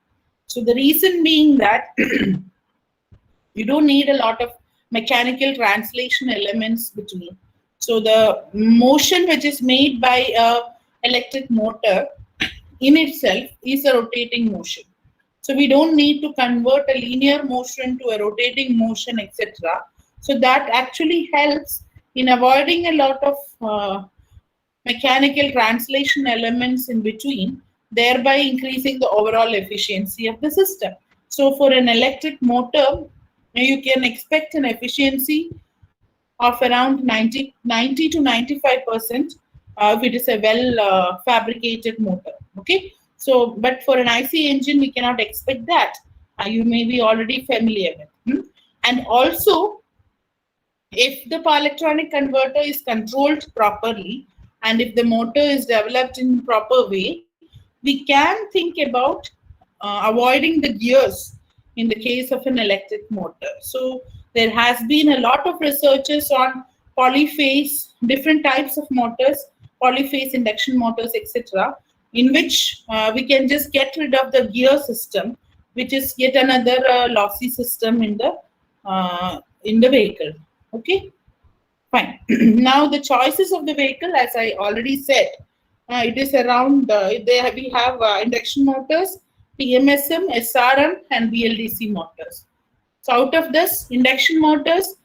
So the reason being that you don't need a lot of mechanical translation elements between. So the motion which is made by a electric motor in itself is a rotating motion. So we don't need to convert a linear motion to a rotating motion, etc. So that actually helps in avoiding a lot of mechanical translation elements in between, thereby increasing the overall efficiency of the system. So for an electric motor, you can expect an efficiency of around 90 to 95% if it is a well fabricated motor. Okay. So, but for an IC engine, we cannot expect that. You may be already familiar with. And also, if the power electronic converter is controlled properly, and if the motor is developed in proper way, we can think about avoiding the gears in the case of an electric motor. So there has been a lot of researches on polyphase, different types of motors, polyphase induction motors, etc., in which we can just get rid of the gear system, which is yet another lossy system in the vehicle. Okay, fine. Now the choices of the vehicle, as I already said, it is around. We have induction motors, PMSM, SRM, and BLDC motors. So out of this, induction motors,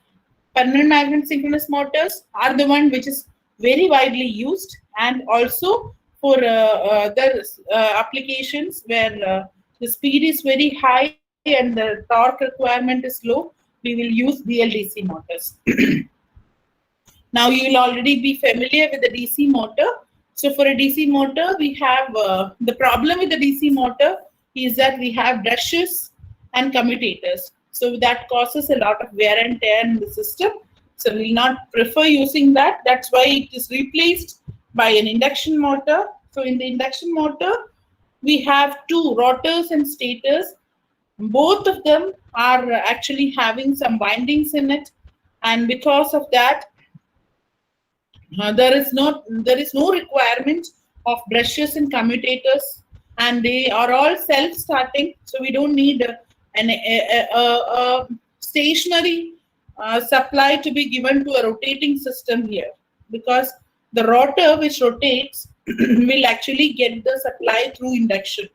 permanent magnet synchronous motors are the one which is very widely used, and also for the applications where the speed is very high and the torque requirement is low, we will use BLDC motors. Now you will already be familiar with the DC motor. So for a DC motor, we have the problem with the DC motor is that we have brushes and commutators. So that causes a lot of wear and tear in the system. So we will not prefer using that. That's why it is replaced by an induction motor. So in the induction motor, we have two rotors and stators. Both of them are actually having some windings in it, and because of that, there is no requirement of brushes and commutators, and they are all self-starting. So we don't need a stationary supply to be given to a rotating system here, because the rotor which rotates will actually get the supply through induction.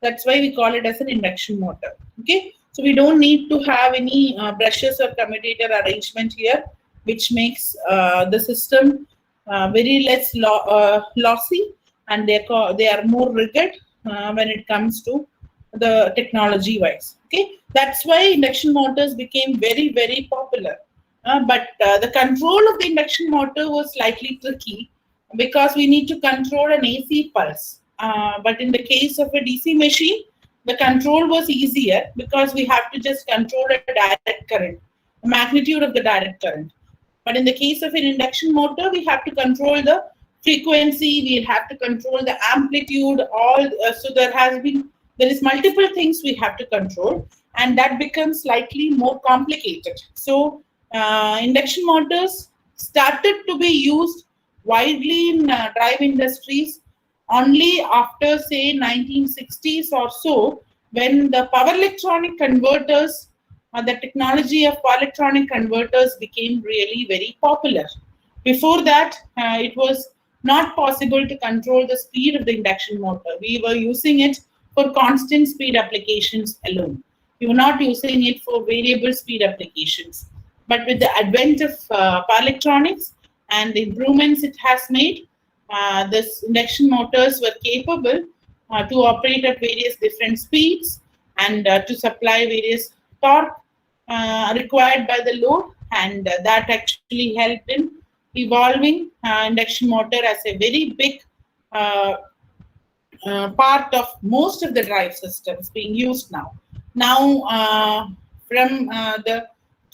That's why we call it as an induction motor. Okay, so we don't need to have any brushes or commutator arrangement here, which makes the system very less lossy, and they are more rigid when it comes to the technology wise. Okay, that's why induction motors became very, very popular. But the control of the induction motor was slightly tricky, because we need to control an AC pulse. But in the case of a DC machine, the control was easier, because we have to just control a direct current, the magnitude of the direct current. But in the case of an induction motor, we have to control the frequency, we have to control the amplitude, so there is multiple things we have to control, and that becomes slightly more complicated. So induction motors started to be used widely in drive industries only after, say, 1960s or so, when the power electronic converters, the technology of power electronic converters became really very popular. Before that, it was not possible to control the speed of the induction motor. We were using it for constant speed applications alone. We were not using it for variable speed applications. But with the advent of power electronics, and the improvements it has made. This induction motors were capable to operate at various different speeds and to supply various torque required by the load, and that actually helped in evolving induction motor as a very big part of most of the drive systems being used now. Now,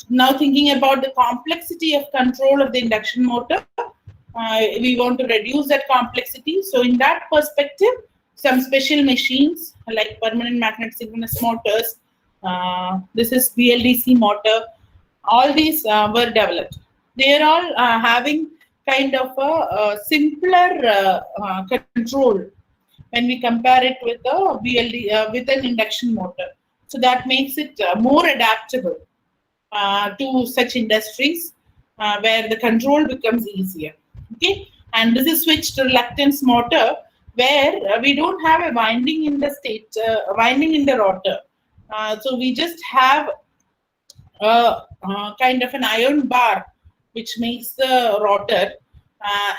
now thinking about the complexity of control of the induction motor, we want to reduce that complexity. So in that perspective, some special machines like permanent magnet synchronous motors, this is BLDC motor, all these were developed. They are all having kind of a simpler control when we compare it with the with an induction motor. So that makes it more adaptable to such industries where the control becomes easier. Okay, and this is switched reluctance motor, where we don't have a winding in the winding in the rotor. So we just have a kind of an iron bar which makes the rotor,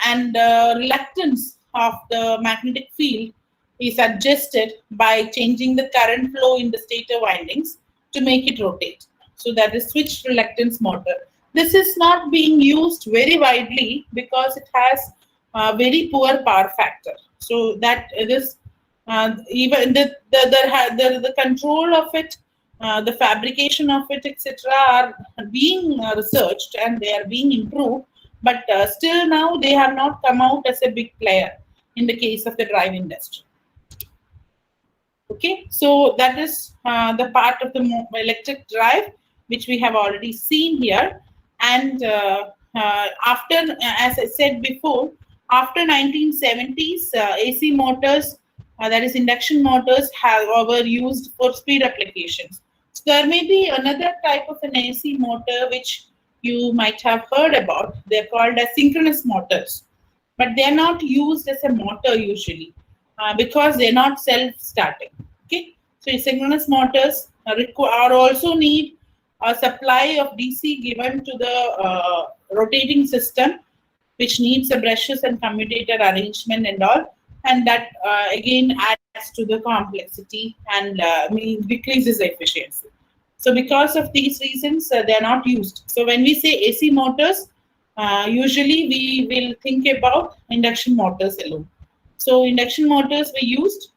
and the reluctance of the magnetic field is adjusted by changing the current flow in the stator windings to make it rotate. So that is switched reluctance motor. This is not being used very widely because it has a very poor power factor. So that it is even the control of it, the fabrication of it, etc., are being researched and they are being improved. But still now they have not come out as a big player in the case of the drive industry. Okay, so that is the part of the electric drive which we have already seen here. And after, as I said before, after 1970s, AC motors, that is induction motors, were used for speed applications. So there may be another type of an AC motor which you might have heard about. They're called as synchronous motors, but they're not used as a motor usually because they're not self-starting. Okay, so synchronous motors are also need a supply of DC given to the rotating system, which needs the brushes and commutator arrangement and all, and that again adds to the complexity and decreases efficiency. So because of these reasons, they are not used. So when we say AC motors, usually we will think about induction motors alone. So induction motors were used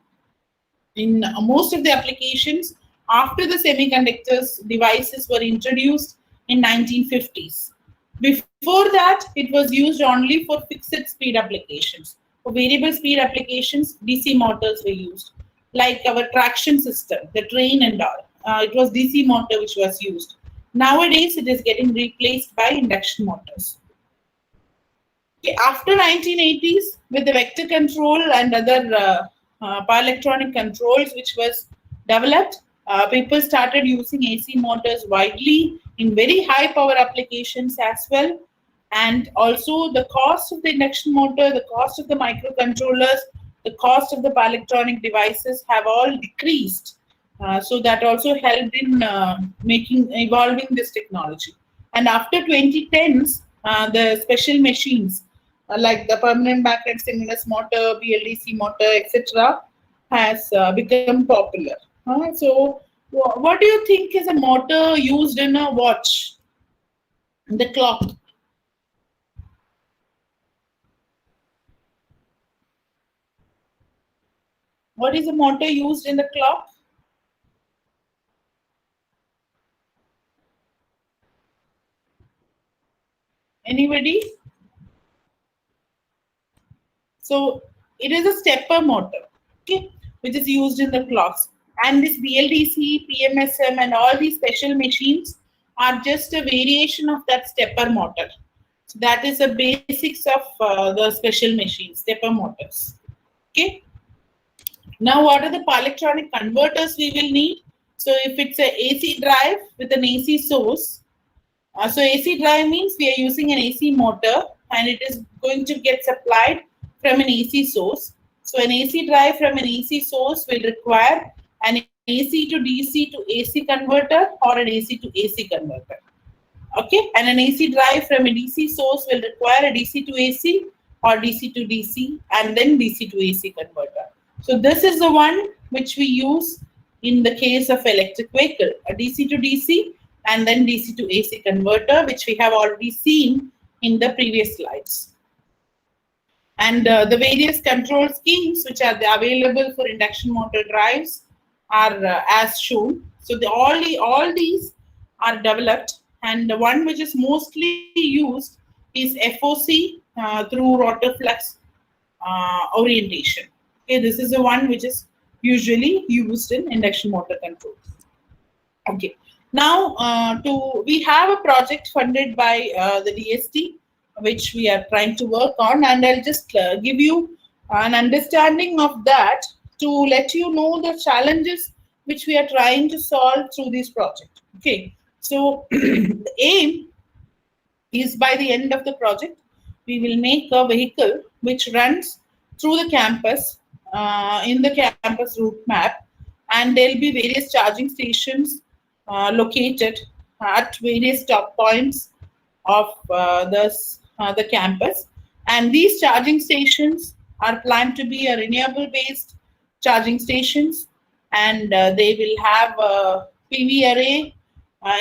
in most of the applications after the semiconductors devices were introduced in 1950s. Before that, it was used only for fixed speed applications. For variable speed applications, DC motors were used, like our traction system, the train and all. It was DC motor which was used. Nowadays, it is getting replaced by induction motors. Okay, after 1980s, with the vector control and other power electronic controls which was developed, people started using AC motors widely in very high power applications as well. And also the cost of the induction motor, the cost of the microcontrollers, the cost of the power electronic devices have all decreased. So that also helped in evolving this technology. And after 2010s, the special machines like the permanent magnet synchronous motor, BLDC motor, etc., has become popular. So what do you think is a motor used in a watch, the clock? What is a motor used in the clock? Anybody? So it is a stepper motor, okay, which is used in the clocks. And this BLDC, PMSM, and all these special machines are just a variation of that stepper motor. So that is the basics of the special machines, stepper motors. Okay. Now, what are the power electronic converters we will need? So if it's an AC drive with an AC source, so AC drive means we are using an AC motor and it is going to get supplied from an AC source. So an AC drive from an AC source will require an AC to DC to AC converter or an AC to AC converter. Okay, and an AC drive from a DC source will require a DC to AC or DC to DC and then DC to AC converter. So this is the one which we use in the case of electric vehicle, a DC to DC and then DC to AC converter, which we have already seen in the previous slides. And the various control schemes which are available for induction motor drives are as shown. So all these are developed, and the one which is mostly used is FOC through rotor flux orientation. Okay, this is the one which is usually used in induction motor control. Okay, now we have a project funded by the DST, which we are trying to work on, and I'll just give you an understanding of that to let you know the challenges which we are trying to solve through this project. Okay, so the aim is by the end of the project, we will make a vehicle which runs through the campus in the campus route map, and there will be various charging stations located at various stop points of the campus, and these charging stations are planned to be a renewable based charging stations, and they will have a PV array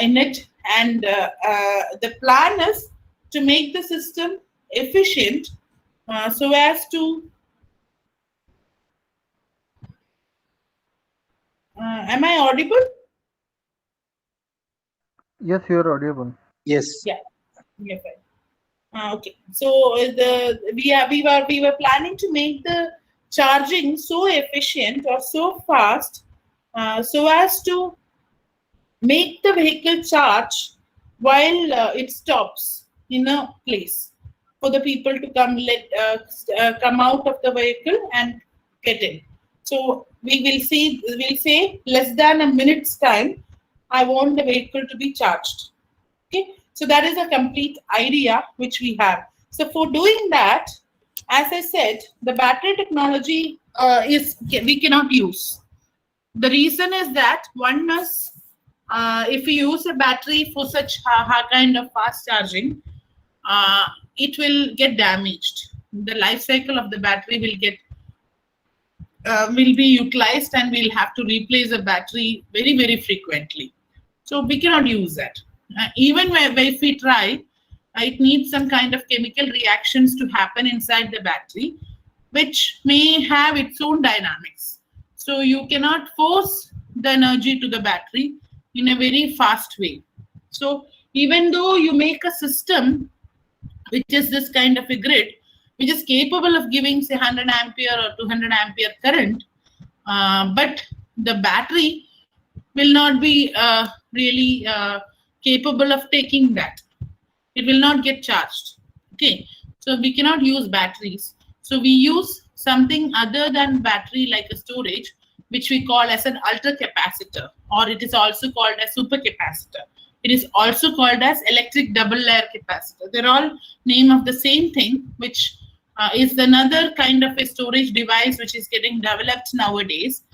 in it, and the plan is to make the system efficient so as to am I audible? Yes, you are audible. Yes. Yeah. Yeah, fine. Okay. So we were planning to make the charging so efficient or so fast so as to make the vehicle charge while it stops in a place for the people to come out of the vehicle and get in. So we'll say less than a minute's time, I want the vehicle to be charged. Okay, so that is a complete idea which we have. So for doing that, as I said, the battery technology we cannot use. The reason is that one must, if you use a battery for such kind of fast charging, it will get damaged. The life cycle of the battery will be utilized, and we'll have to replace the battery very, very frequently. So we cannot use that. Even if we try, it needs some kind of chemical reactions to happen inside the battery, which may have its own dynamics. So you cannot force the energy to the battery in a very fast way. So even though you make a system which is this kind of a grid, which is capable of giving say 100 ampere or 200 ampere current, but the battery will not be really capable of taking that. It will not get charged. Okay, so we cannot use batteries. So we use something other than battery, like a storage, which we call as an ultra capacitor, or it is also called as super capacitor. It is also called as electric double layer capacitor. They're all name of the same thing, which is another kind of a storage device which is getting developed nowadays,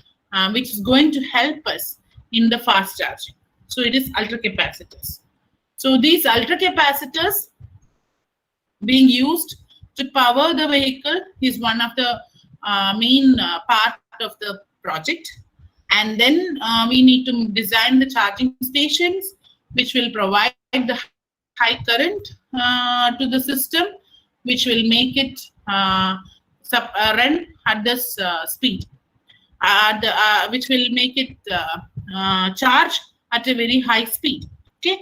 which is going to help us in the fast charging. So it is ultra capacitors. So these ultra capacitors being used to power the vehicle is one of the main part of the project. And then we need to design the charging stations which will provide the high current to the system, which will make it run at this speed, which will make it charge at a very high speed. Okay,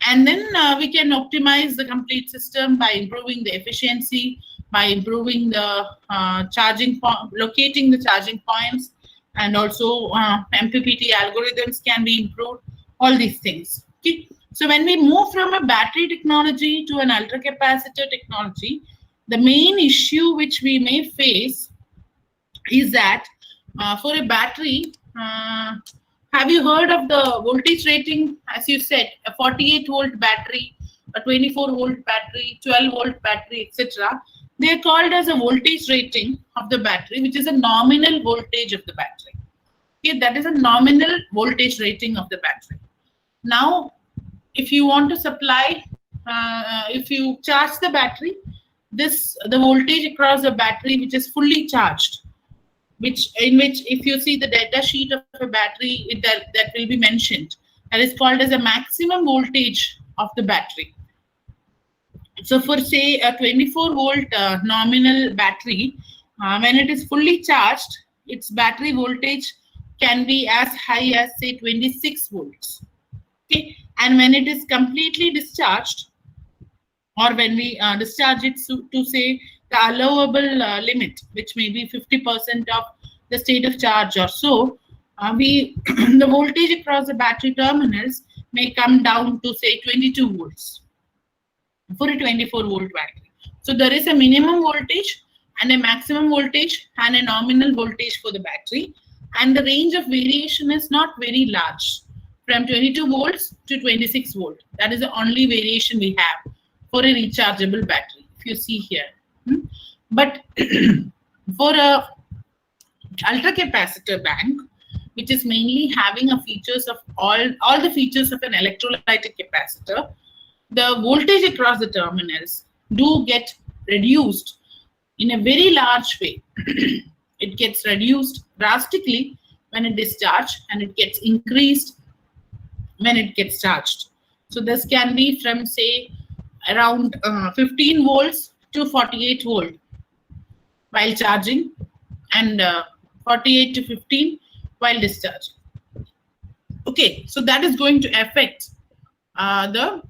and then we can optimize the complete system by improving the efficiency, by improving the charging point, locating the charging points, and also MPPT algorithms can be improved. All these things. Okay, so when we move from a battery technology to an ultra capacitor technology, the main issue which we may face is that for a battery, have you heard of the voltage rating? As you said, a 48 volt battery, a 24 volt battery, 12 volt battery, etc. They are called as a voltage rating of the battery, which is a nominal voltage of the battery. Okay, that is a nominal voltage rating of the battery. Now, if you want to supply, if you charge the battery, the voltage across the battery which is fully charged, in which if you see the data sheet of a battery, that will be mentioned. That is called as a maximum voltage of the battery. So for say a 24 volt nominal battery, when it is fully charged, its battery voltage can be as high as say 26 volts. Okay, and when it is completely discharged, or when we discharge it to say the allowable limit, which may be 50% of the state of charge or so, the voltage across the battery terminals may come down to say 22 volts for a 24 volt battery. So there is a minimum voltage and a maximum voltage and a nominal voltage for the battery, and the range of variation is not very large, from 22 volts to 26 volt. That is the only variation we have for a rechargeable battery, if you see here. But for a ultra capacitor bank, which is mainly having a features of all the features of an electrolytic capacitor, the voltage across the terminals do get reduced in a very large way. It gets reduced drastically when it is charged, and it gets increased when it gets charged. So this can be from say around 15 volts to 48 volt while charging, and 48 to 15 while discharging. Okay, so that is going to affect the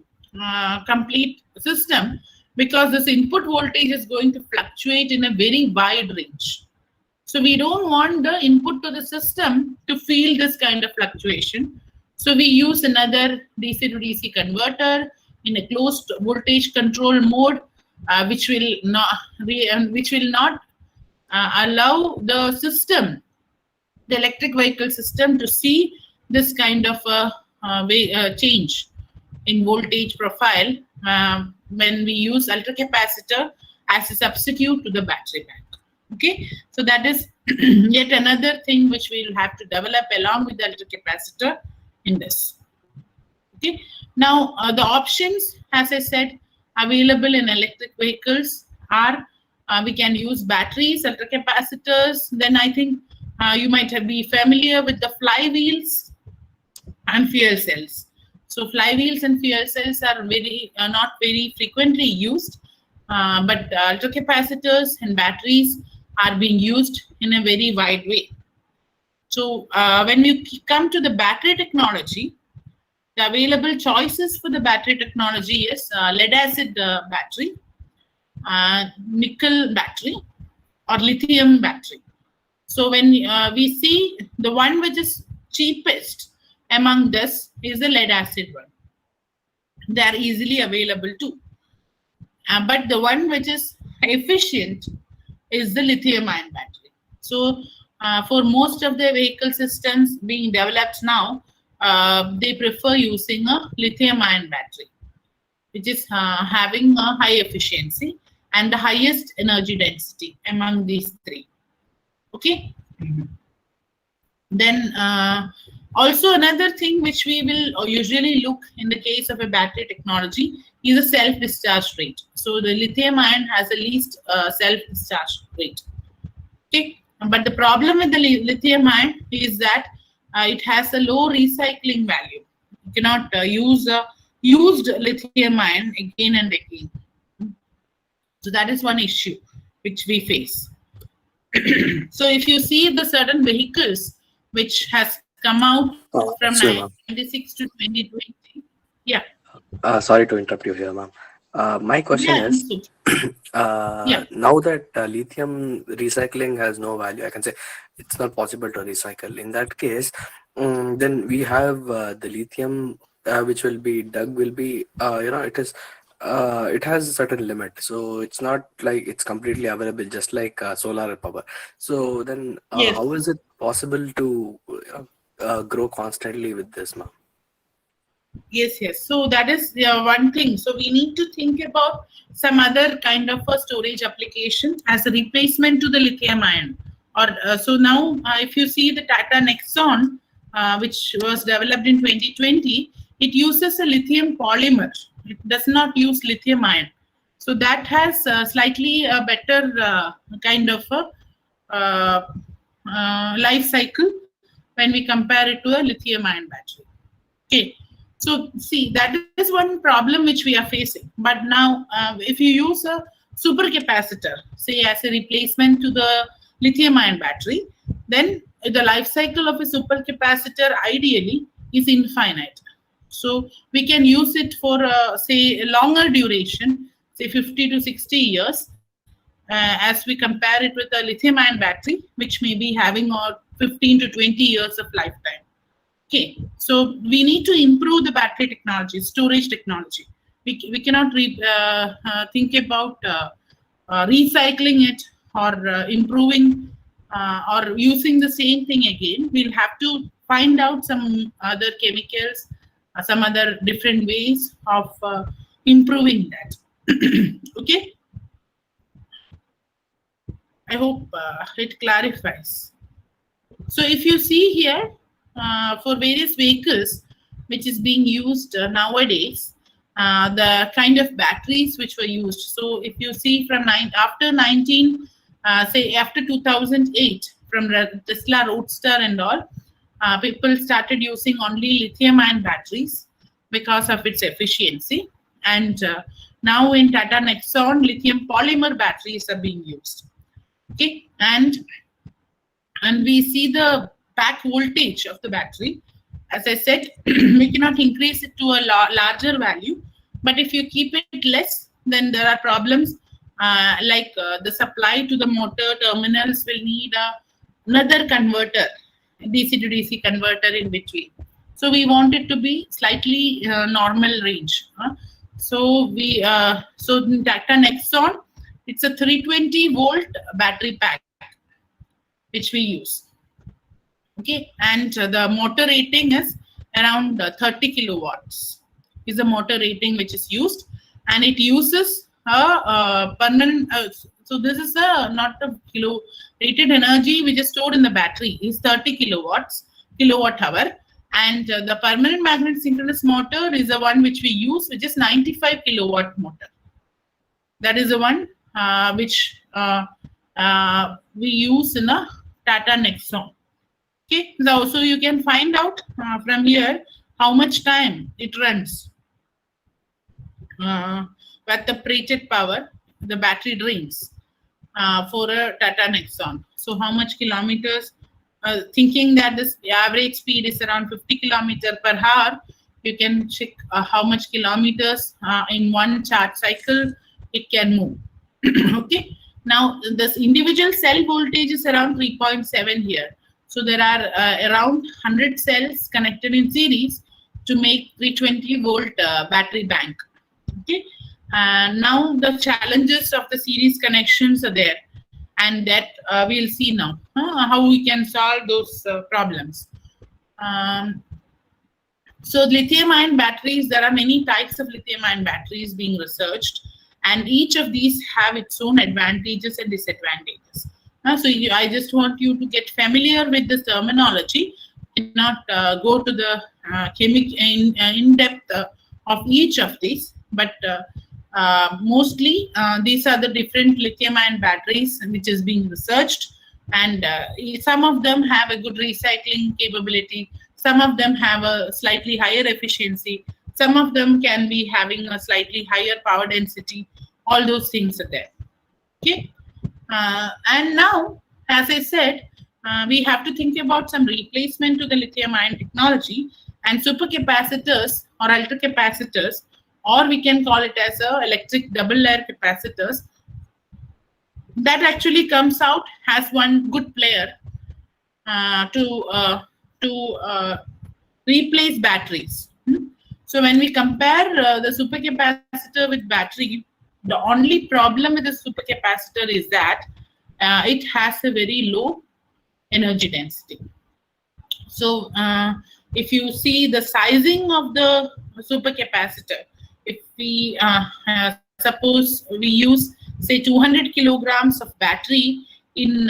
complete system, because this input voltage is going to fluctuate in a very wide range. So we don't want the input to the system to feel this kind of fluctuation. So we use another DC to DC converter in a closed voltage control mode, which will not allow the system, the electric vehicle system, to see this kind of change in voltage profile when we use ultra capacitor as a substitute to the battery bank. Okay, so that is yet another thing which we will have to develop along with the ultra capacitor in this. Okay, now the options, as I said, available in electric vehicles are we can use batteries, ultra capacitors. Then I think you might be familiar with the flywheels and fuel cells. So flywheels and fuel cells are not very frequently used, but ultra capacitors and batteries are being used in a very wide way. So when you come to the battery technology, the available choices for the battery technology is lead acid battery, nickel battery, or lithium battery. So when we see the one which is cheapest among this is the lead acid one. They are easily available too. But the one which is efficient is the lithium ion battery. So for most of the vehicle systems being developed now, they prefer using a lithium ion battery, which is having a high efficiency and the highest energy density among these three. Okay. Then also another thing which we will usually look in the case of a battery technology is a self-discharge rate. So the lithium ion has the least self-discharge rate. Okay, but the problem with the lithium ion is that it has a low recycling value. You cannot use used lithium ion again and again. So that is one issue which we face. So if you see the certain vehicles which has come out from 1996 to 2020, yeah. Sorry to interrupt you here, ma'am. My question is, now that lithium recycling has no value, I can say it's not possible to recycle. In that case, then we have the lithium which will be dug will be, it has a certain limit. So it's not like it's completely available, just like solar power. So then how is it possible to grow constantly with this, ma'am? Yes. So that is one thing. So we need to think about some other kind of a storage application as a replacement to the lithium ion. Or so now, if you see the Tata Nexon, which was developed in 2020, it uses a lithium polymer. It does not use lithium ion. So that has slightly a better kind of a life cycle when we compare it to a lithium ion battery. Okay, so see, that is one problem which we are facing. But now if you use a supercapacitor, say as a replacement to the lithium ion battery, then the life cycle of a supercapacitor ideally is infinite. So we can use it for say a longer duration, say 50 to 60 years, as we compare it with a lithium ion battery, which may be having 15 to 20 years of lifetime. Okay, so we need to improve the battery technology, storage technology. We cannot think about recycling it or improving or using the same thing again. We'll have to find out some other chemicals, some other different ways of improving that. Okay, I hope it clarifies. So if you see here, for various vehicles which is being used nowadays, the kind of batteries which were used. So if you see from after 2008, from Tesla Roadster and all, people started using only lithium-ion batteries because of its efficiency. And now in Tata Nexon, lithium polymer batteries are being used. Okay, and we see the pack voltage of the battery. As I said, we cannot increase it to a larger value, but if you keep it less, then there are problems like the supply to the motor terminals will need another converter, DC to DC converter in between. So we want it to be slightly normal range. So in Tata Nexon, it's a 320 volt battery pack which we use. Okay, and the motor rating is around 30 kilowatts is the motor rating which is used, and it uses a permanent. So this is not a kilo rated energy which is stored in the battery is 30 kilowatt hour, and the permanent magnet synchronous motor is the one which we use, which is 95 kilowatt motor. That is the one which we use in a Tata Nexon. Okay, so you can find out from here how much time it runs with the rated power the battery drains for a Tata Nexon. So how much kilometers, thinking that this average speed is around 50 kilometers per hour, you can check how much kilometers in one charge cycle it can move. Okay, now this individual cell voltage is around 3.7 here. So there are around 100 cells connected in series to make 320 volt battery bank. Okay, now the challenges of the series connections are there, and that we'll see now how we can solve those problems. So lithium-ion batteries, there are many types of lithium-ion batteries being researched, and each of these have its own advantages and disadvantages. So I just want you to get familiar with this terminology and not go to the in-depth of each of these, but mostly these are the different lithium-ion batteries which is being researched, and some of them have a good recycling capability, some of them have a slightly higher efficiency, some of them can be having a slightly higher power density. All those things are there. Okay. And now, as I said, we have to think about some replacement to the lithium-ion technology, and supercapacitors or ultracapacitors, or we can call it as electric double-layer capacitors. That actually comes out as one good player to replace batteries. So when we compare the supercapacitor with battery, the only problem with the supercapacitor is that it has a very low energy density. So if you see the sizing of the supercapacitor, if we suppose we use say 200 kilograms of battery in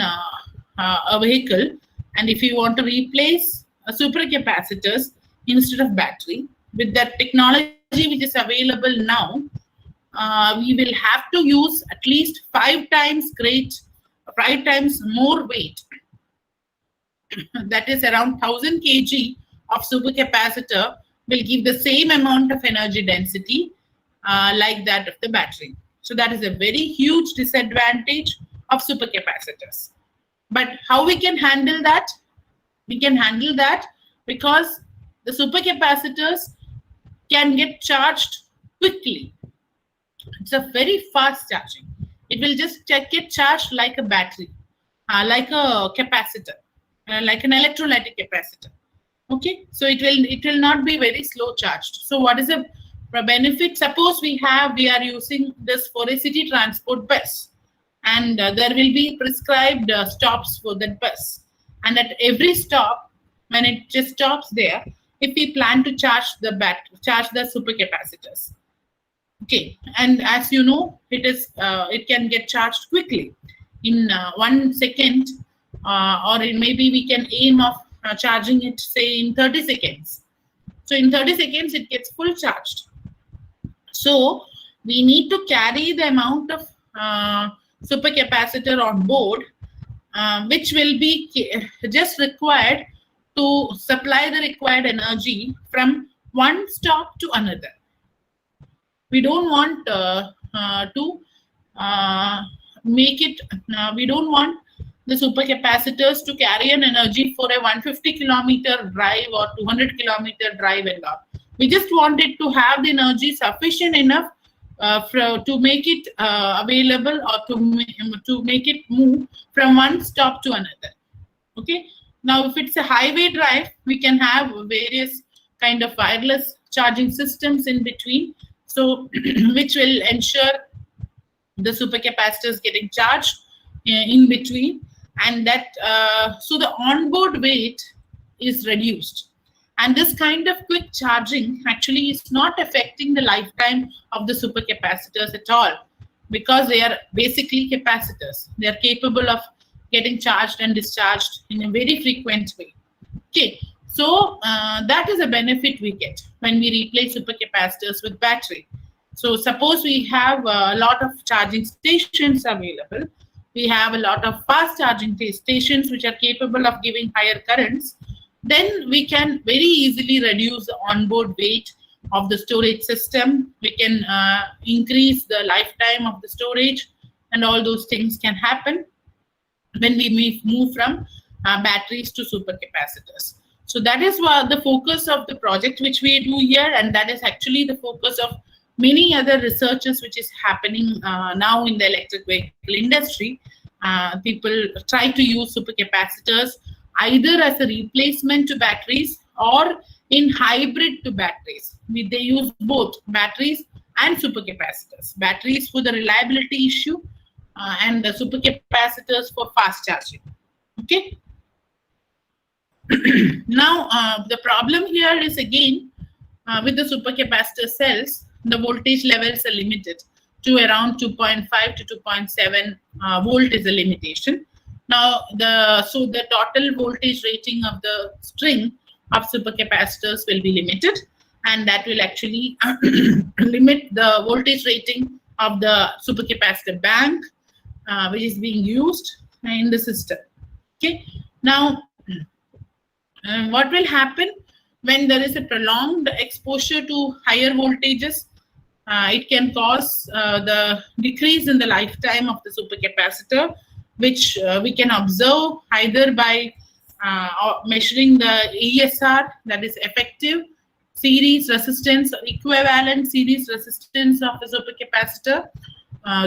a vehicle, and if you want to replace supercapacitors instead of battery, with the technology which is available now, we will have to use at least 5 times more weight. That is around 1000 kg of supercapacitor will give the same amount of energy density like that of the battery. So that is a very huge disadvantage of supercapacitors. But how we can handle that? We can handle that because the supercapacitors can get charged quickly. It's a very fast charging. It will just get charged like a battery, like a capacitor, like an electrolytic capacitor. Okay, so it will not be very slow charged. So what is the benefit? Suppose we are using this for a city transport bus, and there will be prescribed stops for that bus, and at every stop, when it just stops there, if we plan to charge the supercapacitors, okay, and as you know, it can get charged quickly in 1 second, or maybe we can aim of charging it, say, in 30 seconds. So in 30 seconds, it gets full charged. So we need to carry the amount of supercapacitor on board, which will be just required to supply the required energy from one stop to another. We don't want we don't want the supercapacitors to carry an energy for a 150 kilometer drive or 200 kilometer drive and all. We just want it to have the energy sufficient enough to make it available, or to make it move from one stop to another. Okay. Now, if it's a highway drive, we can have various kind of wireless charging systems in between, so which will ensure the supercapacitors getting charged in between, and that so the onboard weight is reduced. And this kind of quick charging actually is not affecting the lifetime of the supercapacitors at all, because they are basically capacitors. They are capable of getting charged and discharged in a very frequent way. Okay, so that is a benefit we get when we replace supercapacitors with battery. So suppose we have a lot of charging stations available. We have a lot of fast charging stations which are capable of giving higher currents. Then we can very easily reduce the onboard weight of the storage system. We can increase the lifetime of the storage, and all those things can happen when we move from batteries to supercapacitors. So that is what the focus of the project which we do here, and that is actually the focus of many other researches which is happening now in the electric vehicle industry. People try to use supercapacitors either as a replacement to batteries or in hybrid to batteries. They use both batteries and supercapacitors. Batteries for the reliability issue and the supercapacitors for fast charging. Okay. Now, the problem here is again with the supercapacitor cells, the voltage levels are limited to around 2.5 to 2.7 volt is a limitation. Now, so the total voltage rating of the string of supercapacitors will be limited, and that will actually limit the voltage rating of the supercapacitor bank which is being used in the system. Okay. Now, what will happen when there is a prolonged exposure to higher voltages? It can cause the decrease in the lifetime of the supercapacitor, which we can observe either by measuring the ESR, that is effective series resistance, equivalent series resistance of the supercapacitor.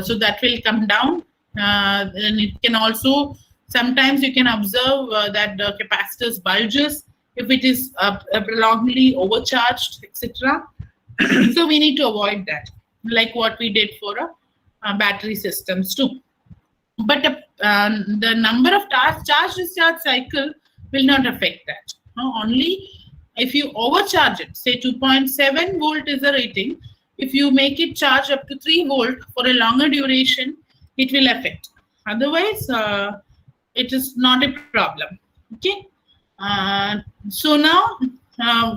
So that will come down. And it can also, sometimes you can observe that the capacitors bulges if it is prolongedly overcharged, etc. So we need to avoid that, like what we did for battery systems too. But the number of charge-discharge cycle will not affect that. Only if you overcharge it, say 2.7 volt is the rating, if you make it charge up to 3 volt for a longer duration, it will affect. Otherwise, it is not a problem. Okay. So now,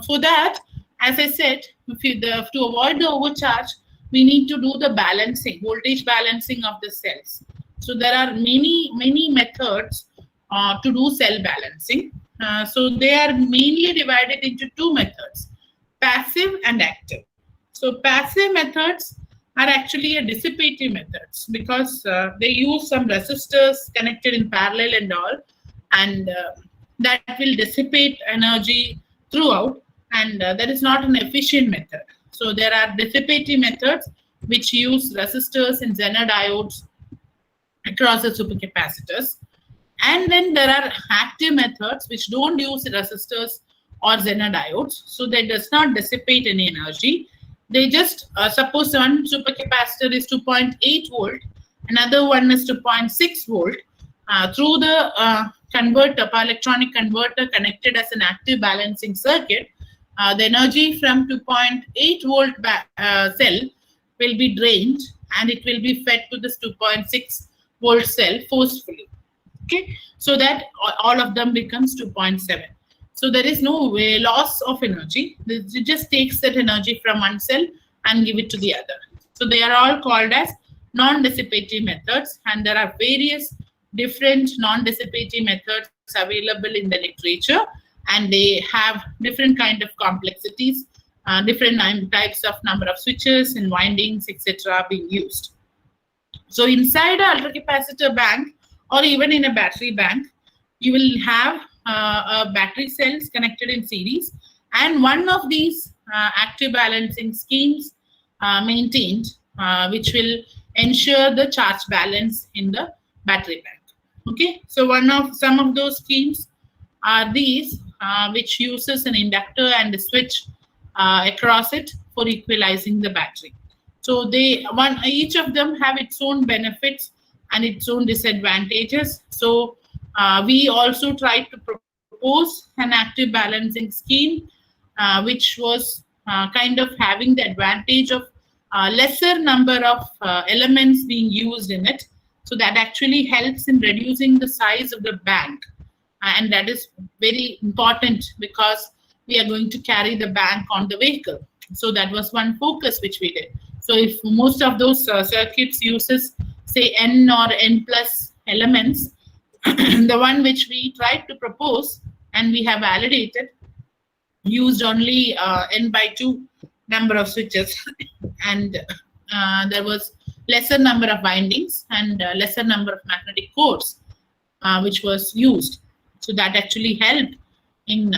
for that, as I said, to avoid the overcharge, we need to do the balancing, voltage balancing of the cells. So there are many methods to do cell balancing. So they are mainly divided into two methods, passive and active. So passive methods are actually a dissipative methods because they use some resistors connected in parallel and all, and that will dissipate energy throughout, and that is not an efficient method. So there are dissipative methods which use resistors and Zener diodes across the supercapacitors. And then there are active methods which don't use resistors or Zener diodes. So they does not dissipate any energy. They just, suppose one supercapacitor is 2.8 volt, another one is 2.6 volt. Through the converter, power electronic converter connected as an active balancing circuit, the energy from 2.8 volt cell will be drained and it will be fed to this 2.6 volt cell forcefully. Okay, so that all of them becomes 2.7. So there is no loss of energy. It just takes that energy from one cell and give it to the other. So they are all called as non-dissipative methods, and there are various different non-dissipative methods available in the literature, and they have different kind of complexities, different types of number of switches and windings, etc. being used. So inside a ultracapacitor bank or even in a battery bank, you will have battery cells connected in series, and one of these active balancing schemes maintained, which will ensure the charge balance in the battery bank. Okay, so some of those schemes are these, which uses an inductor and a switch across it for equalizing the battery. So each of them have its own benefits and its own disadvantages. So we also tried to propose an active balancing scheme, which was kind of having the advantage of lesser number of elements being used in it. So that actually helps in reducing the size of the bank. And that is very important because we are going to carry the bank on the vehicle. So that was one focus which we did. So if most of those circuits uses, say, N or N plus elements, the one which we tried to propose and we have validated used only N by 2 number of switches, and there was lesser number of windings and lesser number of magnetic cores which was used. So that actually helped in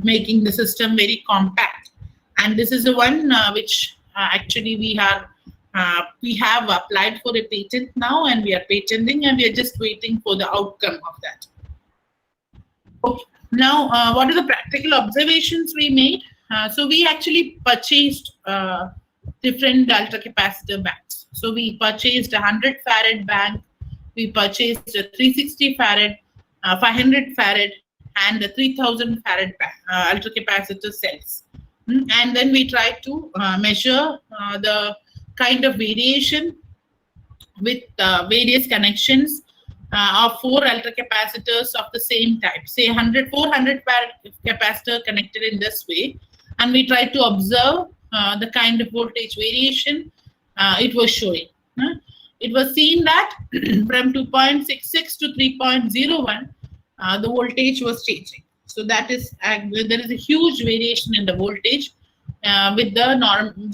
making the system very compact. And this is the one which actually we have applied for a patent now, and we are patenting, and we are just waiting for the outcome of that. Okay. Now, what are the practical observations we made? So we actually purchased different ultracapacitor banks. So we purchased a 100 farad bank, we purchased a 360 farad, 500 farad, and a 3000 farad ultracapacitor cells. And then we tried to measure the kind of variation with various connections of 4 ultracapacitors of the same type, say 400 farad capacitor connected in this way, and we tried to observe the kind of voltage variation it was showing. It was seen that from 2.66 to 3.01, the voltage was changing. So that is, there is a huge variation in the voltage with the norm.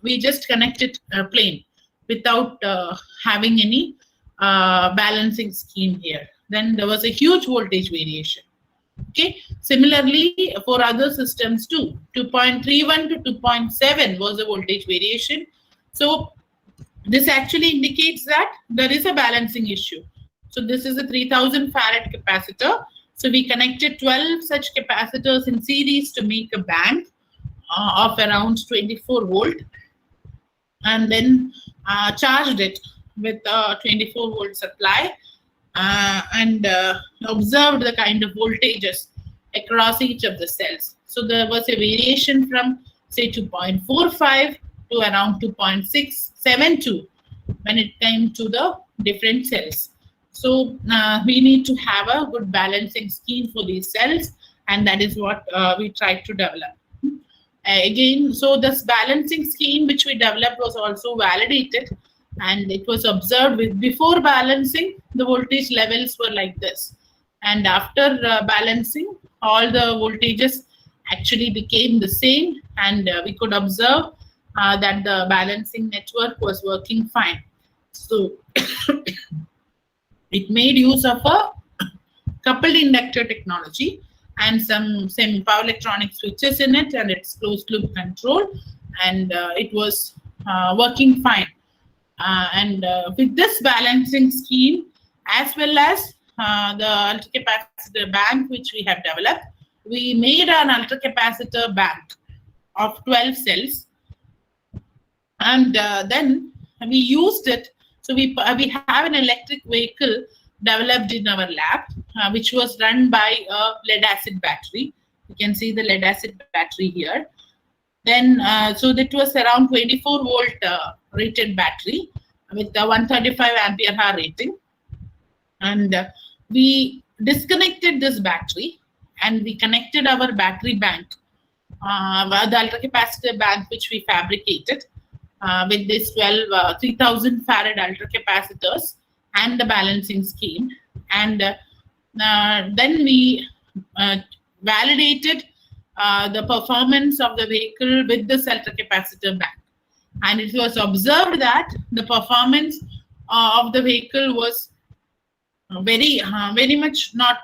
We just connected plain without having any balancing scheme here. Then there was a huge voltage variation. Okay. Similarly, for other systems too, 2.31 to 2.7 was the voltage variation. So this actually indicates that there is a balancing issue. So this is a 3000 farad capacitor. So we connected 12 such capacitors in series to make a bank of around 24 volt, and then charged it with a 24 volt supply and observed the kind of voltages across each of the cells. So there was a variation from, say, 2.45 to around 2.672 when it came to the different cells. So we need to have a good balancing scheme for these cells, and that is what we tried to develop. Again, so this balancing scheme which we developed was also validated, and it was observed with before balancing the voltage levels were like this, and after balancing all the voltages actually became the same, and we could observe that the balancing network was working fine. So it made use of a coupled inductor technology and some power electronic switches in it, and its closed loop control, and it was working fine. With this balancing scheme, as well as the ultracapacitor bank which we have developed, we made an ultracapacitor bank of 12 cells, and then we used it. So we have an electric vehicle developed in our lab, which was run by a lead acid battery. You can see the lead acid battery here. Then, so that was around 24 volt rated battery with the 135 ampere hour rating. And we disconnected this battery and we connected our battery bank, the ultracapacitor bank which we fabricated with this 3000 farad ultracapacitors and the balancing scheme. And then we validated the performance of the vehicle with this ultracapacitor bank. And it was observed that the performance of the vehicle was very much not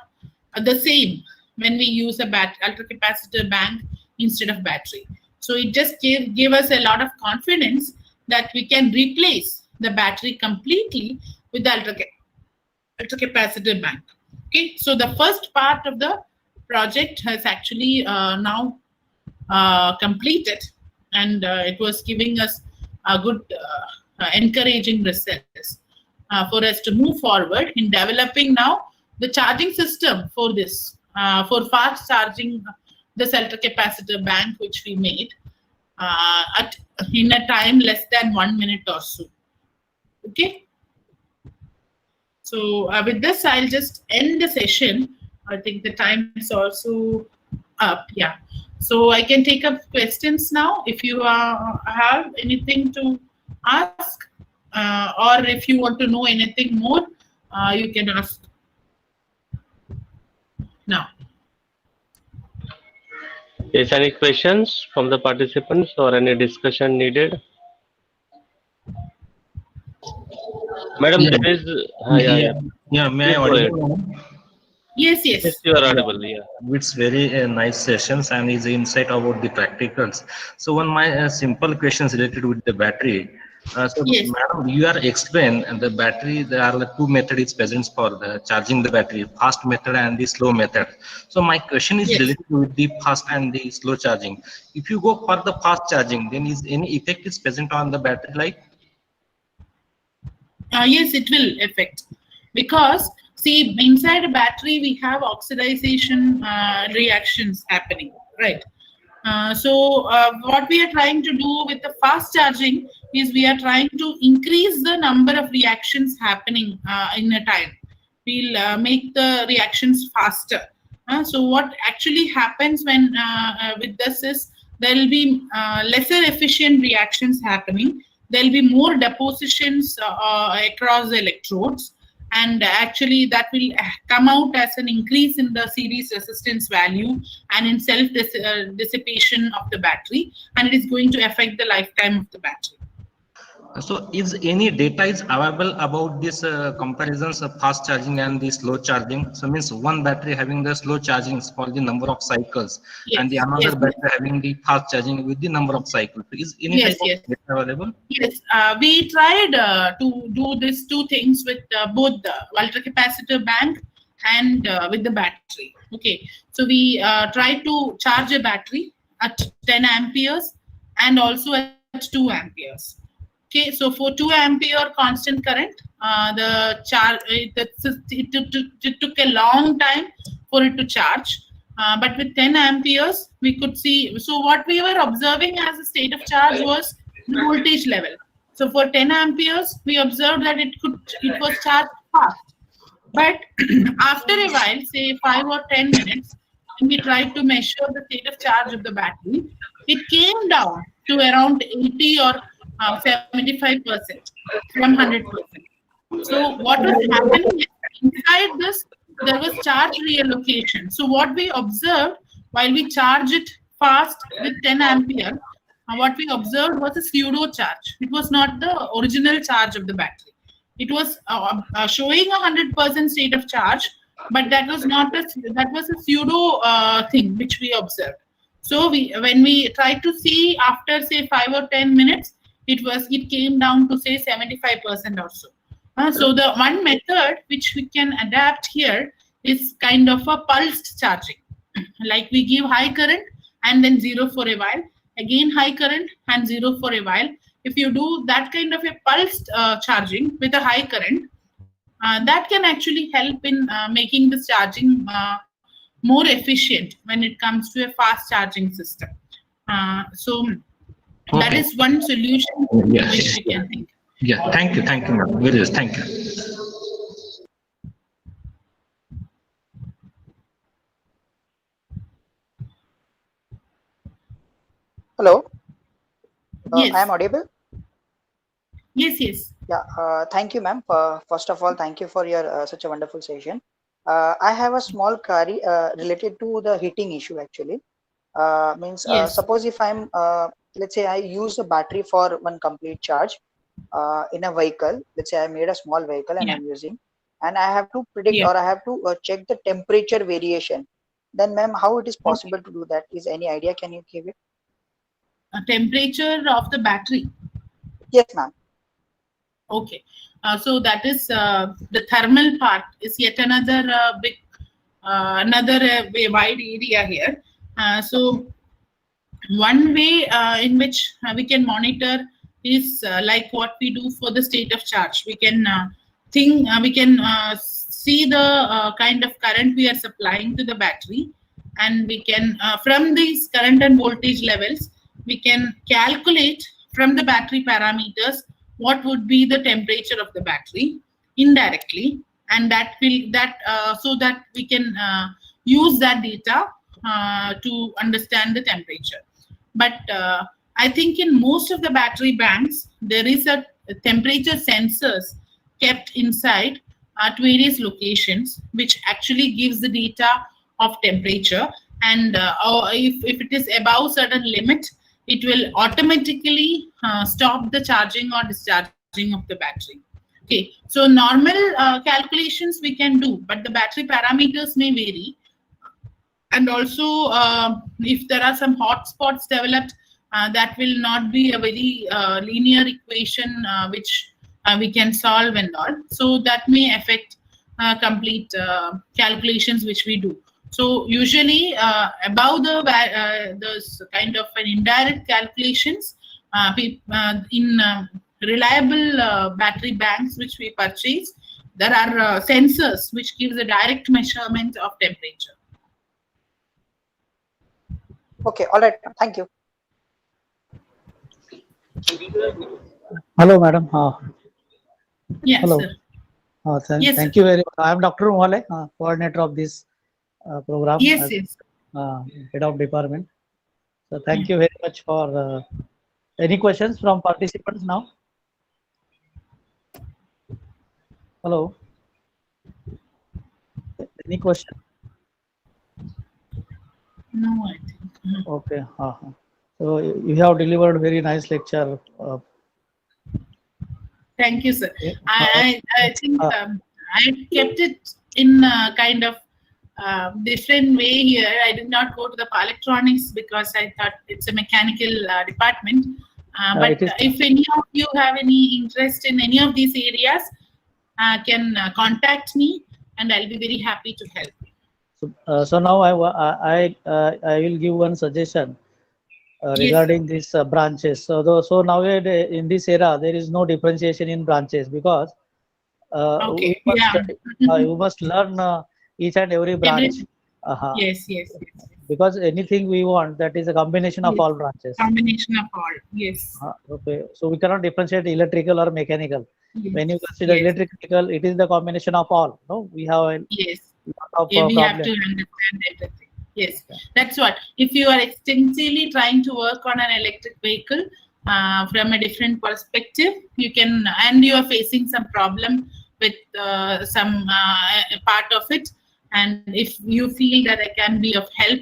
the same when we use a ultracapacitor bank instead of battery. So it just gave us a lot of confidence that we can replace the battery completely with the ultracapacitor bank. Okay, so the first part of the project has actually now completed, and it was giving us a good encouraging results for us to move forward in developing now the charging system for this, for fast charging this ultracapacitor bank which we made in a time less than 1 minute or so. Okay. So with this, I'll just end the session. I think the time is also up. Yeah. So I can take up questions now if you have anything to ask, or if you want to know anything more, you can ask now. Is any questions from the participants or any discussion needed? Madam, Yeah. there is. Yeah, may I Please go audible? Yes, yes. Yes, you are audible. Yeah. It's very nice sessions and is insight about the practicals. So one my simple questions related with the battery. So Yes. madam, you are explain the battery. There are two methods present for the charging the battery: fast method and the slow method. So my question is Yes. related with the fast and the slow charging. If you go for the fast charging, then is any effect is present on the battery life? Yes, it will affect, because see, inside a battery we have oxidation reactions happening, right? So what we are trying to do with the fast charging is we are trying to increase the number of reactions happening in a time. We'll make the reactions faster. So what actually happens when with this is there will be lesser efficient reactions happening. There will be more depositions across the electrodes, and actually that will come out as an increase in the series resistance value and in self dissipation of the battery, and it is going to affect the lifetime of the battery. So is any data is available about this comparisons of fast charging and the slow charging? So means one battery having the slow charging for the number of cycles, Yes, and the another yes, battery having the fast charging with the number of cycles. Is any Yes, type yes. of data available? Yes, we tried to do these two things with both the ultracapacitor bank and with the battery. Okay, so we tried to charge a battery at 10 amperes and also at 2 amperes. Okay, so for 2 ampere constant current, the charge it took a long time for it to charge. But with 10 amperes, we could see. So what we were observing as a state of charge was the voltage level. So for 10 amperes, we observed that it was charged fast. But after a while, say 5 or 10 minutes, when we tried to measure the state of charge of the battery, it came down to around 80 or 75% from 100%. So what was happening inside this, there was charge reallocation. So what we observed while we charge it fast with 10 ampere, what we observed was a pseudo charge. It was not the original charge of the battery. It was showing 100% state of charge, but that was not a, that was a pseudo thing which we observed. So when we tried to see after say 5 or 10 minutes, it came down to say 75% or so. So the one method which we can adapt here is kind of a pulsed charging. Like we give high current and then 0 for a while, again high current and 0 for a while. If you do that kind of a pulsed charging with a high current, that can actually help in making this charging more efficient when it comes to a fast charging system. So that is one solution which we can think. Yeah, thank you, ma'am. Very good, thank you. Hello. Yes. I am audible. Yes, yes. Yeah. Thank you, ma'am. First of all, thank you for your such a wonderful session. I have a small query related to the heating issue. Actually, suppose if I'm let's say I use a battery for one complete charge in a vehicle. Let's say I made a small vehicle and I'm using, and I have to predict or I have to check the temperature variation. Then, ma'am, how it is possible to do that? Is any idea? Can you give it? A temperature of the battery. Yes, ma'am. Okay. So that is the thermal part is yet another big, another wide area here. So one way in which we can monitor is like what we do for the state of charge. We can see the kind of current we are supplying to the battery, and we can from these current and voltage levels, we can calculate from the battery parameters what would be the temperature of the battery indirectly, and that will so that we can use that data to understand the temperature. But I think in most of the battery banks there is a temperature sensors kept inside at various locations, which actually gives the data of temperature, and if it is above certain limit, it will automatically stop the charging or discharging of the battery. Okay, so normal calculations we can do, but the battery parameters may vary. And also, if there are some hotspots developed, that will not be a very linear equation which we can solve and all. So that may affect complete calculations which we do. So usually above the kind of an indirect calculations in reliable battery banks which we purchase, there are sensors which gives a direct measurement of temperature. Okay, all right. Thank you. Hello, madam. Yes, hello. Sir. Yes, thank you very much. I am Dr. Umale, coordinator of this program. Yes, yes. Head of department. So thank you very much for any questions from participants now. Hello. Any question? No, I think. Okay. So you have delivered very nice lecture. Thank you, sir. I think I kept it in kind of different way here. I did not go to the power electronics because I thought it's a mechanical department. But if any of you have any interest in any of these areas, can contact me, and I'll be very happy to help. So now I will give one suggestion regarding these branches. So nowadays in this era there is no differentiation in branches, because you must learn each and every branch. Yes. Because anything we want, that is a combination of all branches. Combination of all, yes. Okay, so we cannot differentiate electrical or mechanical. Yes. When you consider electrical, it is the combination of all. No, we have a lot of we have to understand everything. Yes, that's what. If you are extensively trying to work on an electric vehicle from a different perspective, you can, and you are facing some problem with some part of it, and if you feel that I can be of help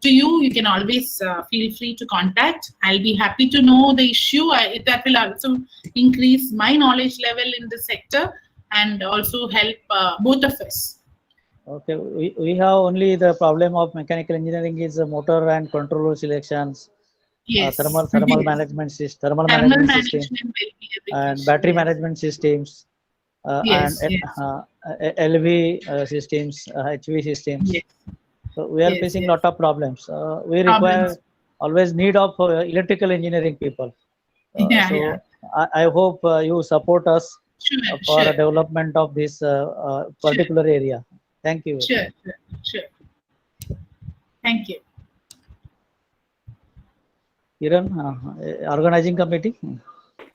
to you, you can always feel free to contact. I'll be happy to know the issue. That will also increase my knowledge level in the sector and also help both of us. Okay, we have only the problem of mechanical engineering is motor and controller selections, Yes. thermal management system, Thermal management management system, will be a big and issue, battery yes. management systems, Yes, and yes. LV systems, HV systems. Yes. So we are Yes, facing yes. lot of problems. We Problems. require always need of electrical engineering people. Yeah, so yeah. I hope you support us Sure, for sure. development of this particular area. Thank you. Sure, sure. Thank you. Kiran, organizing committee.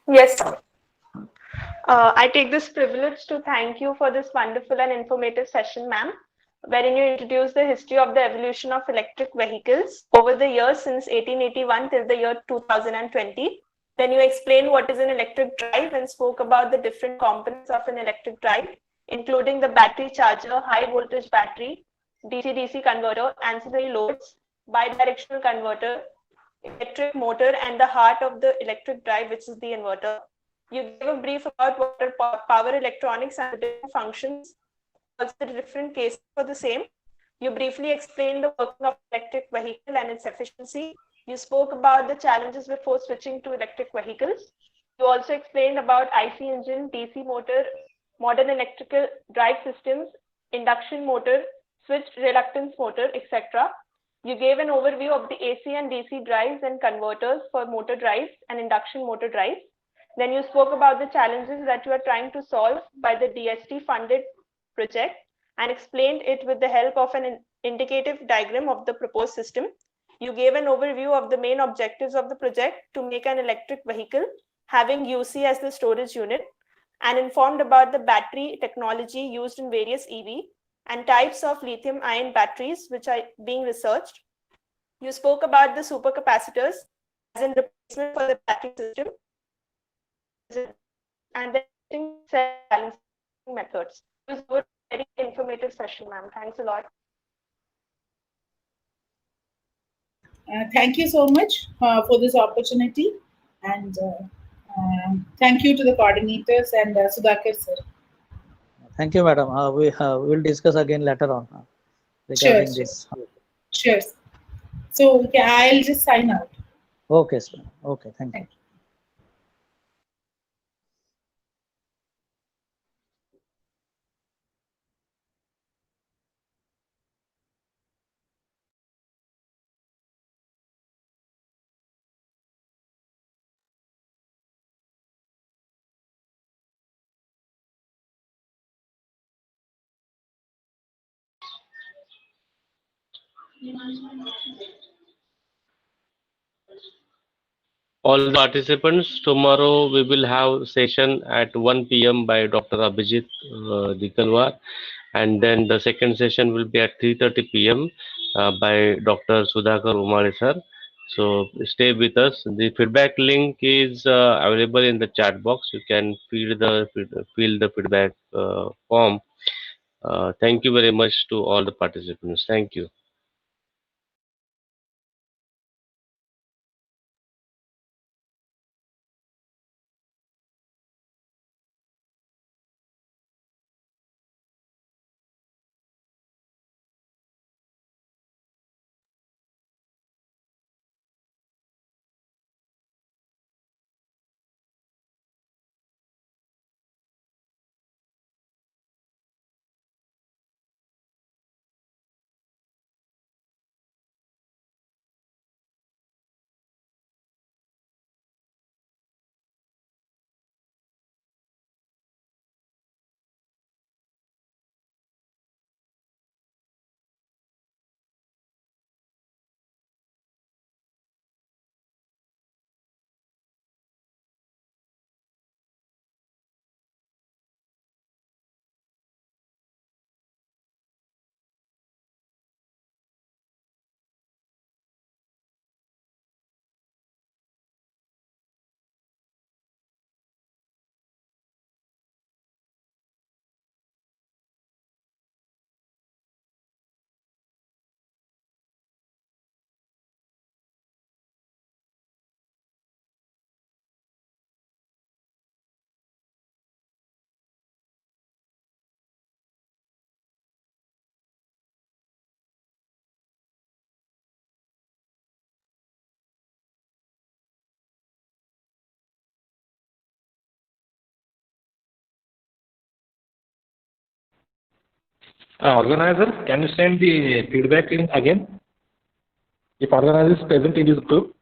Yes, sir. I take this privilege to thank you for this wonderful and informative session, ma'am, wherein you introduced the history of the evolution of electric vehicles over the years since 1881 till the year 2020. Then you explained what is an electric drive and spoke about the different components of an electric drive, including the battery charger, high voltage battery, DC-DC converter, ancillary loads, bidirectional converter, electric motor, and the heart of the electric drive, which is the inverter. You gave a brief about what are power electronics and the different functions, also the different cases for the same. You briefly explained the working of electric vehicle and its efficiency. You spoke about the challenges before switching to electric vehicles. You also explained about IC engine, DC motor, modern electrical drive systems, induction motor, switched reluctance motor, etc. You gave an overview of the AC and DC drives and converters for motor drives and induction motor drives. Then you spoke about the challenges that you are trying to solve by the DST funded project and explained it with the help of an indicative diagram of the proposed system. You gave an overview of the main objectives of the project to make an electric vehicle having UC as the storage unit, and informed about the battery technology used in various EV and types of lithium ion batteries which are being researched. You spoke about the supercapacitors as a replacement for the battery system and the cell balancing methods. It was a very informative session, ma'am. Thanks a lot. Thank you so much for this opportunity, and thank you to the coordinators and Sudhakar sir. Thank you, madam. We will discuss again later on regarding this. Sure. So I'll just sign out. Okay, sir. Okay, thank you. All the participants, tomorrow we will have session at 1 p.m. by Dr. Abhijit Dikalwar, and then the second session will be at 3:30 p.m. By Dr. Sudhakar Umale sir. So stay with us. The feedback link is available in the chat box. You can fill the feedback form. Thank you very much to all the participants. Thank you. Organizer, can you send the feedback link again? If organizer is present in this group.